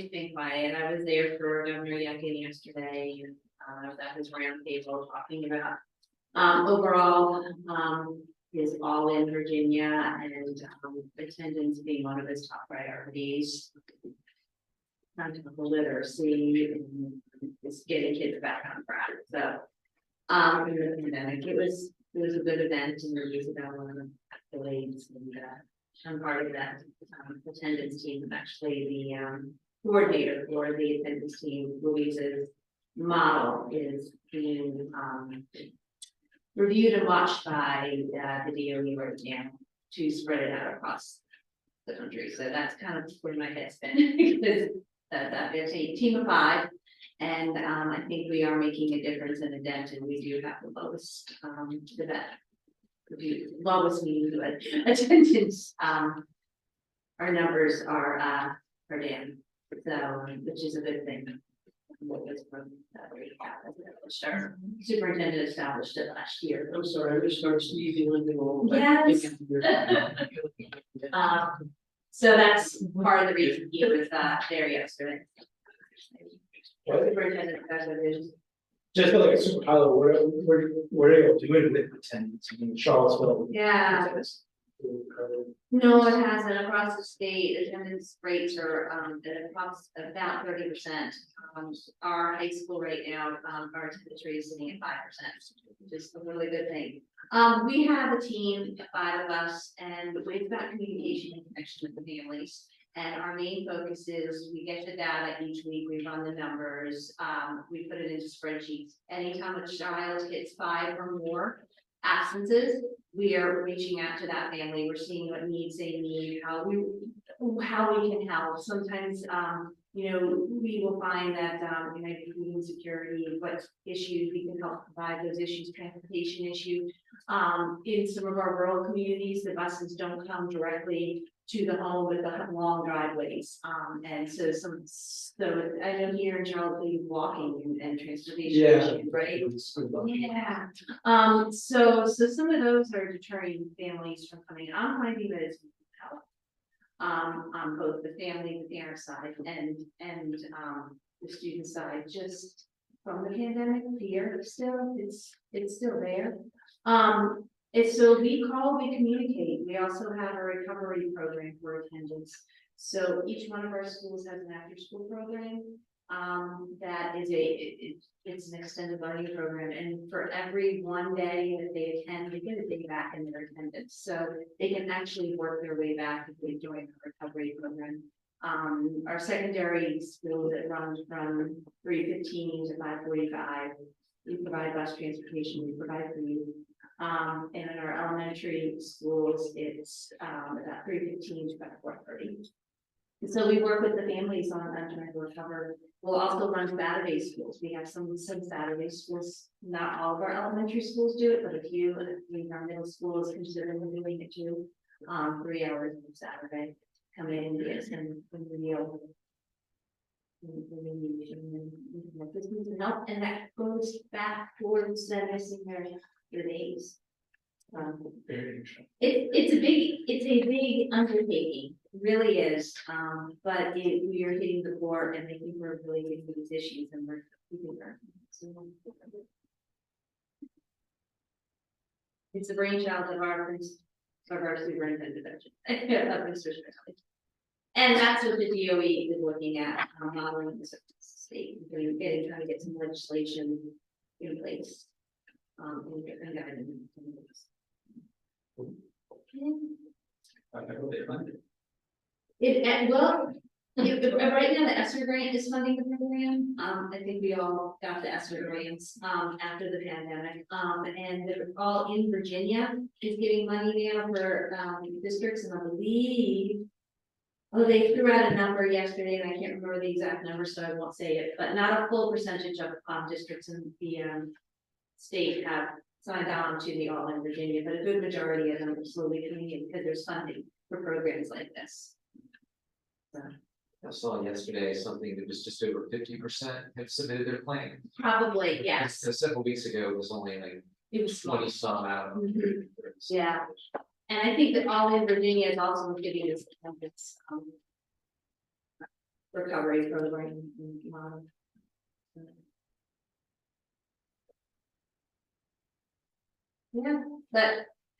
been quiet, I was there for Governor Youngkin yesterday, and I was at his round table talking about. Overall, is all in Virginia, and attendance being one of his top priorities. Practical literacy and just getting kids back on track, so. During the pandemic, it was a good event, and there was about one of the accolades, and I'm part of that attendance team. I'm actually the coordinator for the attendance team. Louisa's model is being reviewed and watched by the DOE right now to spread it out across the country. So that's kind of where my head's been because there's a team of 5, and I think we are making a difference in a dent, and we do have the lowest lowest meeting attendance. Our numbers are down, so which is a good thing. Sure. Superintendent established it last year. I'm sorry, I just started sneezing like all. Yes. So that's part of the reason he was there yesterday. Superintendent president. Just feel like it's super high level, we're able to do it with attendance in Charlottesville. Yeah. No, it hasn't. Across the state, attendance rates are at about 30%. Our high school right now, our attendance rate is sitting at 5%, which is a really good thing. We have a team, 5 of us, and we've got communication and connection with the families. And our main focus is we get the data each week, we run the numbers, we put it into spreadsheets. Anytime a child hits 5 or more absences, we are reaching out to that family. We're seeing what needs they need, how we can help. Sometimes we will find that, food insecurity, what issues we can help provide those issues, transportation issue. In some of our rural communities, the buses don't come directly to the home with the long driveways. And so I know here in Charlottesville, walking and transportation issues, right? Yeah, so some of those are deterring families from coming. I'm finding that it's help. On both the family, the parent side and the student side, just from the pandemic fear still, it's still there. And so we call, we communicate. We also have a recovery program for attendance. So each one of our schools has an after school program. That is it's an extended learning program, and for every one day that they attend, they get a day back in their attendance, so they can actually work their way back if they join the recovery program. Our secondary school that runs from 3:15 to 5:45, we provide bus transportation, we provide food. And in our elementary schools, it's about 3:15 to about 4:30. So we work with the families on trying to recover. We'll also run Saturday schools. We have some Saturday schools. Not all of our elementary schools do it, but a few. And our middle schools consider doing it too. 3 hours on Saturday. Come in and get some meal. And that goes back towards them missing their days. It's a big undertaking, it really is. But we are hitting the board, and I think we're really getting these issues, and we're keeping them. It's a brainchild of our superintendent, of Mr. Smith. And that's what the DOE is looking at, modeling the state, trying to get some legislation in place. And guidance. Right now the ESSER grant is funding the program. I think we all got the ESSER grants after the pandemic. And they're all in Virginia is getting money now for districts, and I believe they threw out a number yesterday, and I can't remember the exact number, so I won't say it, but not a full percentage of districts in the state have signed on to the all in Virginia, but a good majority of them are slowly coming in because there's funding for programs like this. So. I saw yesterday something that was just over 50% have submitted their plan. Probably, yes. Several weeks ago, it was only like It was 20 some out. Yeah. And I think that all in Virginia is also giving us recovery program. Yeah, but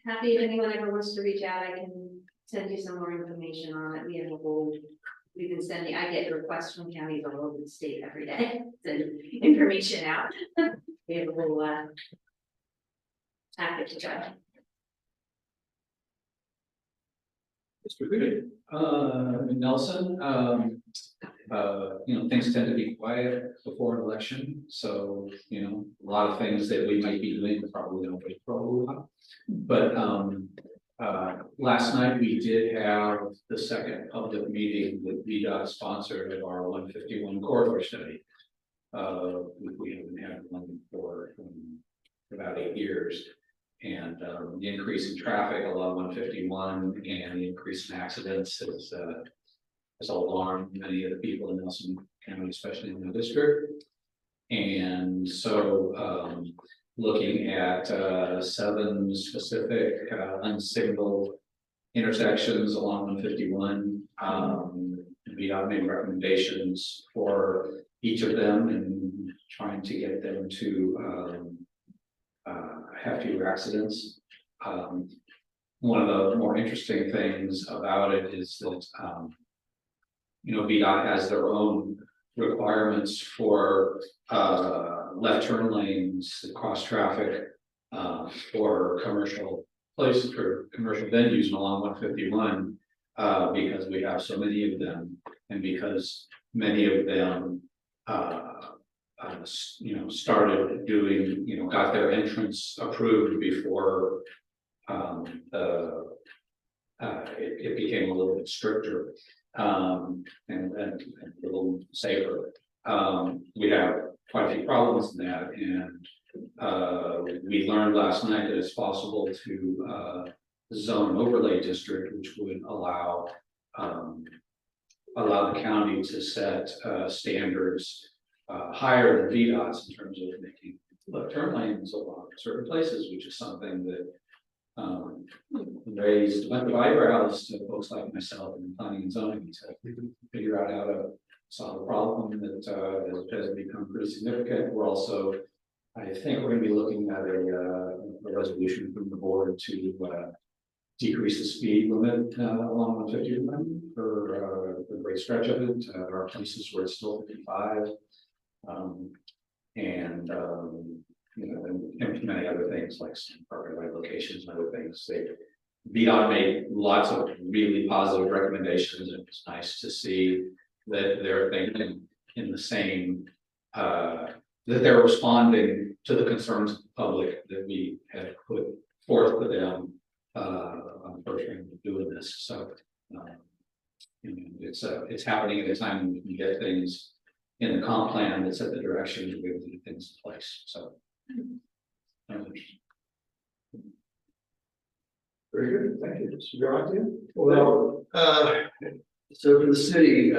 happy if anyone ever wants to reach out, I can send you some more information on it. We have a whole, we've been sending, I get requests from counties all over the state every day, send information out. We have a whole packet to try. Mr. Greene, Nelson, things tend to be quiet before an election, so, a lot of things that we might be doing probably don't wait for a while. But last night we did have the second public meeting that VDOT sponsored of our 151 corridor study. We haven't had one for about 8 years. And the increase in traffic along 151 and the increase in accidents has alarmed many of the people in Nelson County, especially in the district. And so looking at 7 specific unsignaled intersections along 151, VDOT made recommendations for each of them and trying to get them to have fewer accidents. One of the more interesting things about it is that VDOT has their own requirements for left turn lanes, cross traffic for commercial places, for commercial venues along 151, because we have so many of them, and because many of them started doing, got their entrance approved before it became a little bit stricter. and a little safer. We have quite a few problems in that, and we learned last night that it's possible to zone an overlay district, which would allow the county to set standards higher than VDOT's in terms of making left turn lanes along certain places, which is something that went to eyebrows to folks like myself in planning and zoning to figure out how to solve a problem that has become pretty significant. We're also, I think we're going to be looking at a resolution from the board to decrease the speed limit along 150 for a great stretch of it. There are places where it's still 55, and many other things like some parking right locations and other things. VDOT made lots of really positive recommendations, and it's nice to see that they're thinking in the same that they're responding to the concerns of the public that we had put forth to them on the first round of doing this. So it's happening at a time when we can get things in the comp plan that set the direction to be able to get things in place. So Very good, thank you. Mr. Durante? Well, so for the city,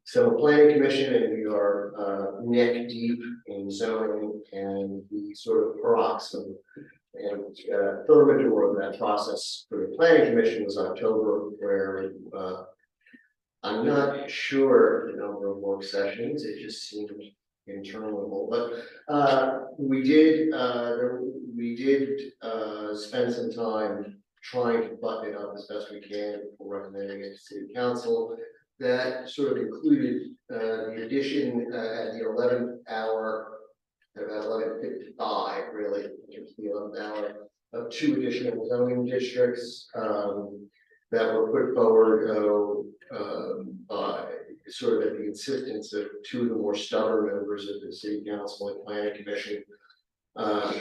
so planning commission, and we are neck deep in zoning, and the sort of crux and thermidor of that process for the planning commission was October, where I'm not sure the number of work sessions, it just seemed interminable, but we did spend some time trying to button it up as best we can before recommending it to city council. That sort of included the addition at the 11th hour, at about 11:55, really, it was the 11th hour, of 2 additional zoning districts that were put forward by sort of at the insistence of 2 of the more stubborn members of the city council and planning commission,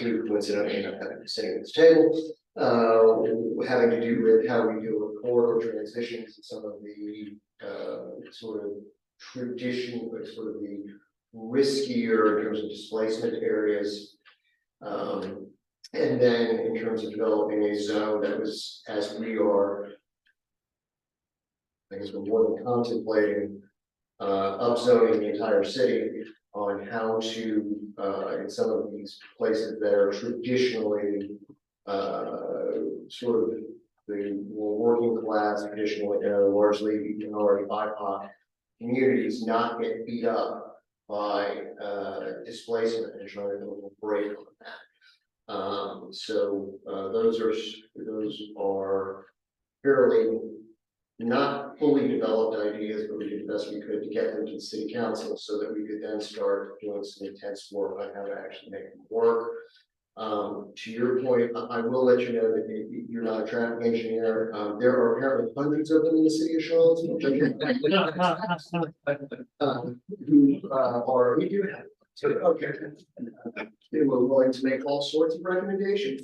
who coincidentally ended up sitting at this table, having to do with how we deal with corridor transitions and some of the sort of tradition, but sort of the riskier in terms of displacement areas. And then in terms of developing a zone that was, as we are, I guess we're more than contemplating upzoning the entire city on how to, in some of these places that are traditionally sort of the more working class, traditionally largely minority BIPOC communities, not get beat up by displacement and trying to build a break on that. So those are fairly not fully developed ideas, but we did the best we could to get them to the city council so that we could then start doing some intense work on how to actually make them work. To your point, I will let you know that you're not a traffic engineer. There are apparently hundreds of them in the city of Charlottesville. Who are, we do have. So, okay. They were willing to make all sorts of recommendations.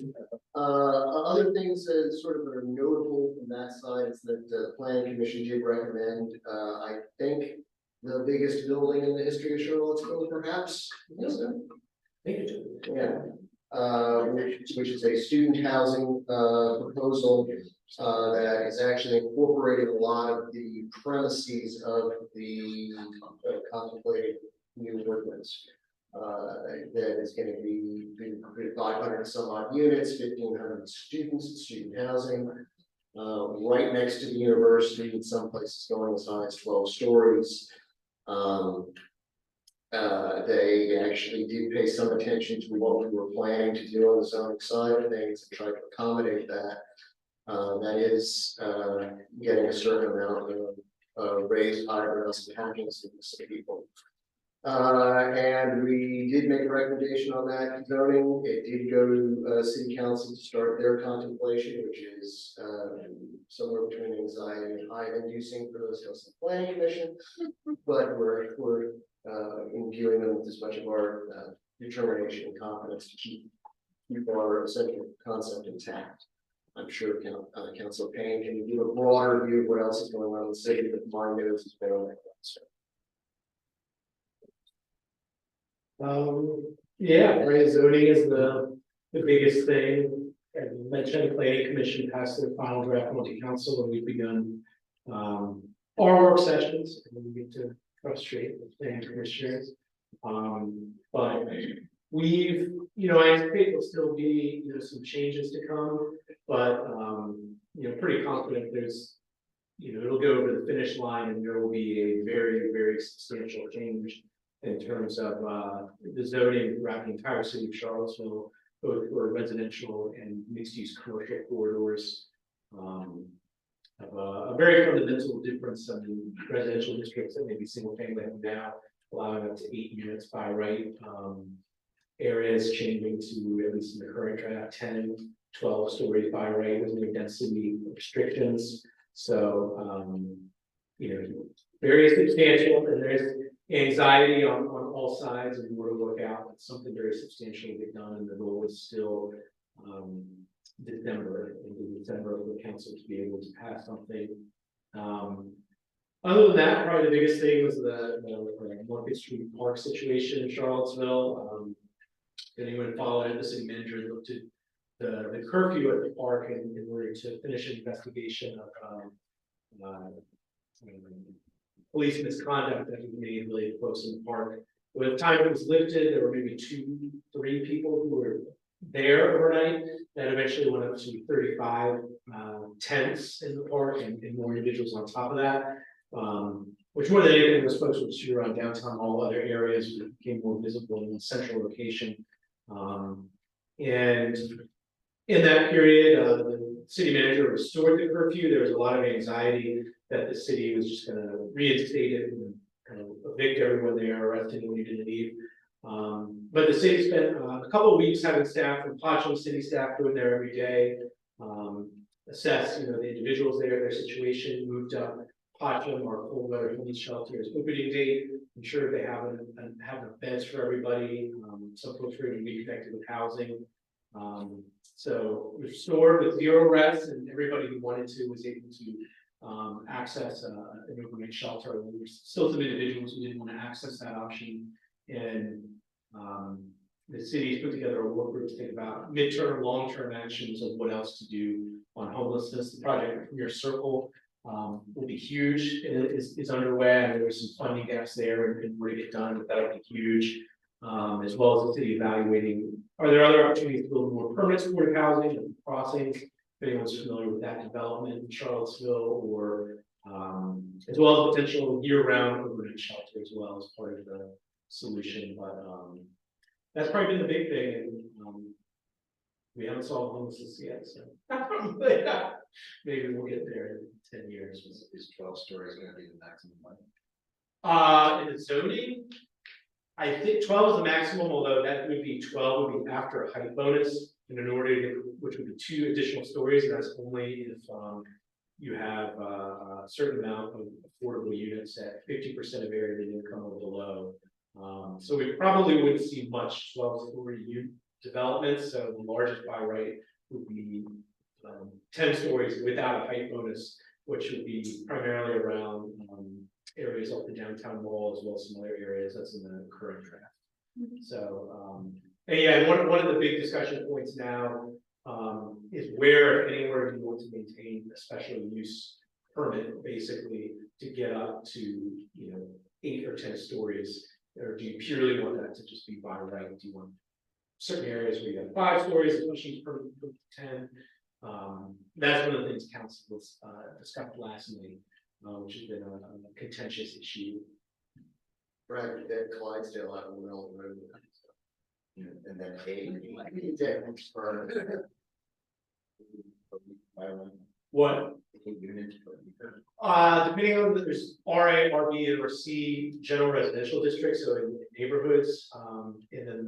Other things that sort of are notable from that side is that the planning commission did recommend, I think, the biggest building in the history of Charlottesville, perhaps. Yeah. Which is a student housing proposal that is actually incorporating a lot of the premises of the contemplated new ordinance. That is going to be 500 some odd units, 1,500 students in student housing, right next to the university, in some places going as high as 12 stories. They actually did pay some attention to what we were planning to do on the zoning side of things and try to accommodate that. That is getting a certain amount of raised eyebrows and hackings in some people. And we did make a recommendation on that zoning. It did go to city council to start their contemplation, which is somewhere between anxiety and high inducing for those of us in the planning commission. But we're imbuing them with as much of our determination and confidence to keep our essential concept intact. I'm sure Council Payne can do a broader view of what else is going on in the city, but Mario's has been on that. Yeah, right, zoning is the biggest thing. As you mentioned, planning commission passed their final draft on the council, and we've begun our work sessions, and we get to frustrate the planning commissioners. But we've, I anticipate there'll still be, some changes to come, but, pretty confident there's, it'll go over the finish line and there will be a very, very substantial change in terms of, the zoning throughout the entire city of Charlottesville, both for residential and mixed-use commercial corridors. Have a very fundamental difference in residential districts that may be single family now, allowing up to 8 units by right. Areas changing to, at least in the current draft, 10, 12 stories by right with no density restrictions. So, very substantial, and there's anxiety on all sides and more to work out, but something very substantial to get done, and the goal is still December for the council to be able to pass something. Other than that, probably the biggest thing was the Market Street Park situation in Charlottesville. Anyone followed it, the city manager looked at the curfew at the park in order to finish an investigation of police misconduct that was made related to folks in the park. By the time it was lifted, there were maybe 2-3 people who were there overnight. That eventually went up to 35 tents in the park and more individuals on top of that. Which more than anything, those folks would shoot around downtown, all other areas became more visible in the central location. And in that period, the city manager restored the curfew. There was a lot of anxiety that the city was just going to reinstate it and kind of evict everyone there, arrest anyone who didn't leave. But the city spent a couple of weeks having staff from Pachon city staff go in there every day, assess the individuals there, their situation, moved up Pachon or cold weather homeless shelters opening date, ensure they have enough beds for everybody. Some folks were even be connected with housing. So restored with 0 arrests, and everybody who wanted to was able to access an overnight shelter. There were still some individuals who didn't want to access that option, and the city's put together a work group to think about midterm, long-term actions of what else to do on homelessness. The project Premier Circle will be huge. It is underway, and there's some funding gaps there and more to get done, but that'll be huge. As well as the city evaluating, are there other opportunities to build more permanent supportive housing and crossings? If anyone's familiar with that development in Charlottesville, or as well as potential year-round overnight shelter as well as part of the solution. But that's probably been the big thing. And, we haven't solved homelessness yet, so maybe we'll get there in 10 years. Is 12 stories going to be the maximum one? In the zoning, I think 12 is the maximum, although that would be 12 would be after a height bonus, and in order to get, which would be 2 additional stories, and that's only if you have a certain amount of affordable units at 50% of area median income or below. So we probably wouldn't see much 12-story developments. So the largest by right would be 10 stories without a height bonus, which would be primarily around areas off the downtown mall, as well as some other areas that's in the current draft. So and yeah, one of the big discussion points now is where, if anywhere, do you want to maintain a special use permit, basically to get up to 8 or 10 stories, or do you purely want that to just be by right? Do you want certain areas where you have 5 stories, a special use permit for 10? That's one of the things council was discussed last night, which has been a contentious issue. Right, that Clydesdale out of Will Road. And then 8 What? units. Depending on there's RA, RB, or C general residential districts, so in neighborhoods, and then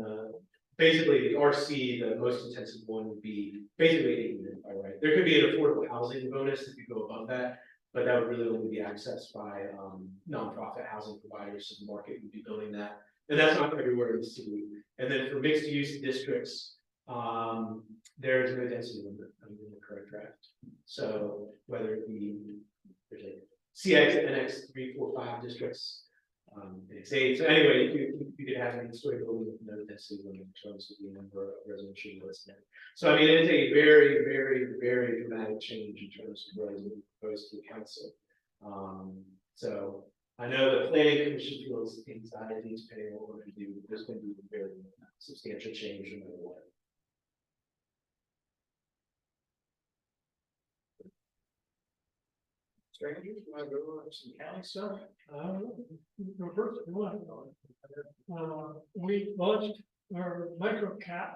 basically the RC, the most intensive one would be basically 8 units by right. There could be an affordable housing bonus if you go above that, but that would really only be accessed by nonprofit housing providers. So the market would be building that, and that's not everywhere in the city. And then for mixed use districts, There is no density limit under the current draft. So whether it be, there's a CX, NX 3, 4, 5 districts, NX8, so anyway, you could have any sort of building with no density limit in terms of the number of residential units. So I mean, it's a very, very, very dramatic change in terms of what is proposed to the council. So I know the planning commission feels anxiety depending on what we're going to do. There's going to be a very substantial change no matter what. Strangers, you want to go over some county stuff? First, We launched our microcap,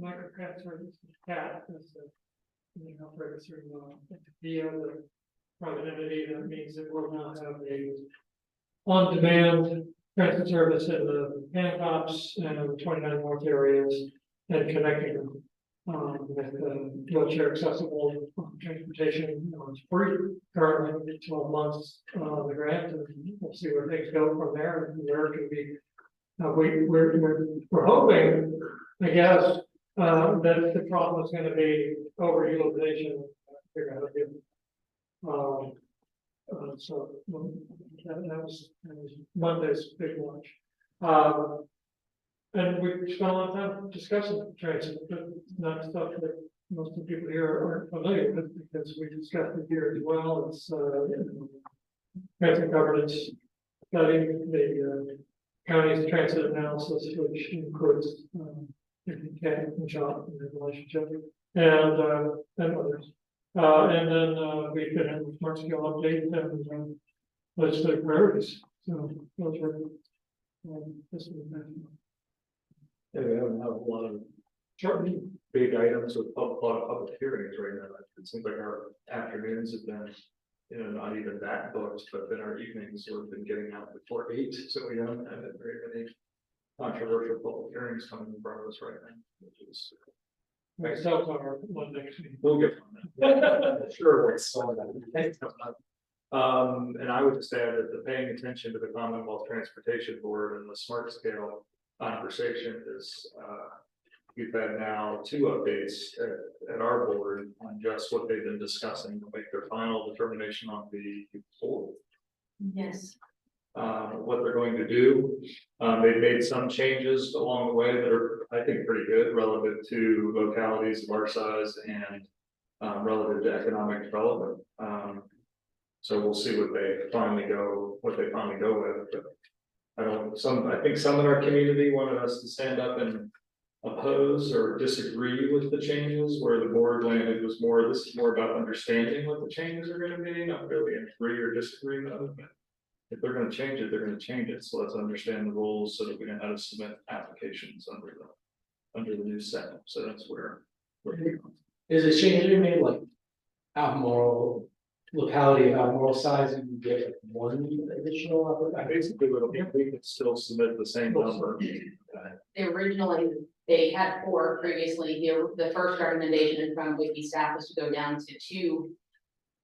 microcap service, CAT, is the operator through the other private entity. That means that we'll now have a on-demand transit service in the Hancock's and 29 North areas and connecting them with wheelchair accessible transportation. It's free currently, 12 months the grant, and we'll see where things go from there and where it can be. We're hoping, I guess, that the problem is going to be overutilization. Figure out how to do. So that was Monday's big launch. And we spent a lot of time discussing transit, but not stuff that most of the people here aren't familiar with, because we discussed it here as well. It's transit governance study, the county's transit analysis, which includes and job and relationship, and others. And then we've been in smart scale update and legislative priorities. So those were this was Yeah, we haven't had a lot of big items with a lot of public hearings right now. It seems like our afternoons have been, not even that booked, but then our evenings we've been getting out before 8, so we haven't had very many controversial public hearings coming in front of us right now, which is. myself our one next week. We'll get on that. Sure. And I would just add that the paying attention to the Commonwealth Transportation Board and the smart scale conversation is, we've had now 2 updates at our board on just what they've been discussing to make their final determination on the board. Yes. What they're going to do. They've made some changes along the way that are, I think, pretty good relative to localities of our size and relative to economic development. So we'll see what they finally go with. But I think some in our community wanted us to stand up and oppose or disagree with the changes, where the board landed was more, this is more about understanding what the changes are going to be, not really agree or disagree with them. If they're going to change it, they're going to change it. So let's understand the rules so that we know how to submit applications under the new setup. So that's where we're going. Is it change made like Albemarle locality, Albemarle size, you get like 1 additional? Basically, we can still submit the same number. Originally, they had 4 previously. The first recommendation from Wiki staff was to go down to 2.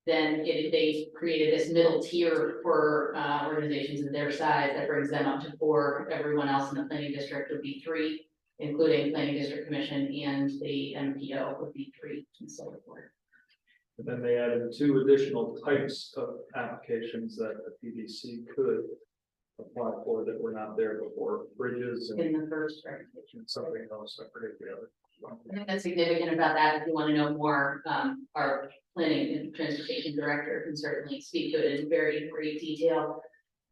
Then they created this middle tier for organizations of their size that brings them up to 4. Everyone else in the planning district would be 3, including planning district commission, and the MPO would be 3 instead of 4. And then they added 2 additional types of applications that the PDC could apply for that were not there before, bridges and In the first recommendation. something else. I forget the other. I think that's significant about that. If you want to know more, our planning and transportation director can certainly speak to it in very great detail.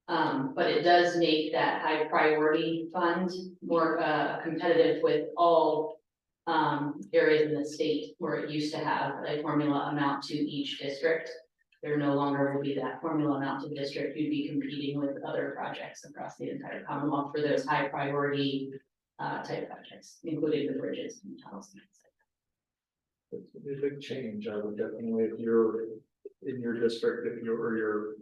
But it does make that high priority fund more competitive with all areas in the state where it used to have a formula amount to each district. There no longer will be that formula amount to the district. You'd be competing with other projects across the entire Commonwealth for those high priority type projects, including the bridges and tunnels. It's a big change. I would definitely, if you're in your district, if you're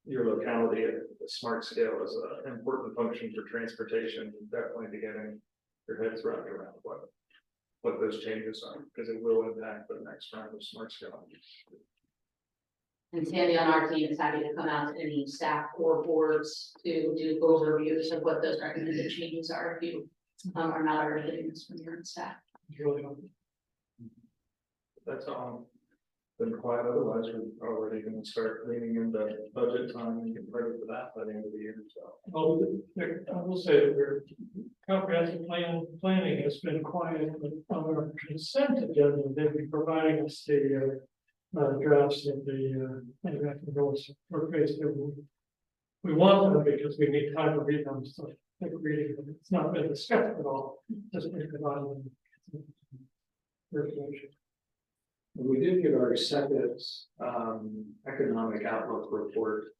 your locality at a smart scale is an important function for transportation, definitely be getting your heads wrapped around what those changes are, because it will impact the next round of smart scale. And Sandy on our team is happy to come out to any staff or boards to do overviews of what those recommended changes are if you are not already getting this from your staff. That's all. Been quiet, otherwise we're already gonna start leaning into budget time and get ready for that by the end of the year, so. I will say that our comprehensive planning has been quiet, but on our consent agenda, they've been providing us the drafts of the goals for phase two. We want them because we need time to read them, so I think reading them, it's not been discussed at all, just been provided them. Information. We did get our second economic outlook report.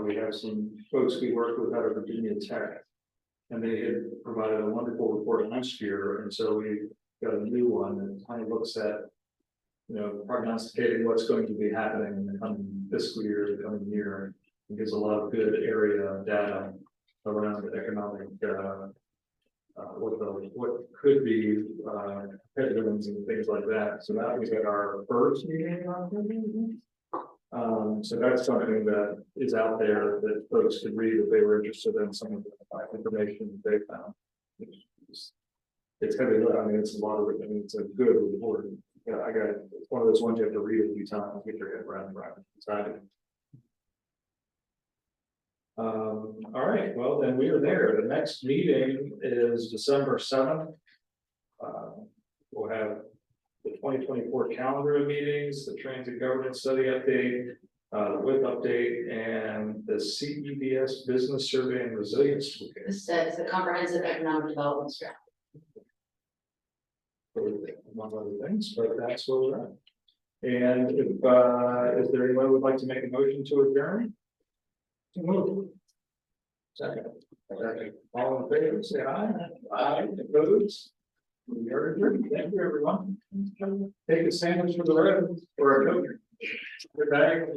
We have some folks we worked with out of Virginia Tech. And they had provided a wonderful report last year, and so we got a new one that kind of looks at, you know, prognosticating what's going to be happening in the coming fiscal year, the coming year. It gives a lot of good area data around the economic what could be headwinds and things like that. So that was at our first meeting. So that's something that is out there that folks could read if they were interested in some of the information that they found. It's heavy, I mean, it's a lot of it, I mean, it's a good report. Yeah, it's one of those ones you have to read a few times, get your head around. All right, well, then we are there. The next meeting is December 7th. We'll have the 2024 calendar of meetings, the transit governance study update, the WIP update, and the CEDS business survey and resilience toolkit. This says the comprehensive economic development strategy. Among other things, but that's where we're at. And if is there anyone who would like to make a motion to adjourn? Move. Second. All in favor, say aye. Aye. Opposed? We are adjourned. Thank you, everyone. Take a sandwich for the road or a coat. Good bag.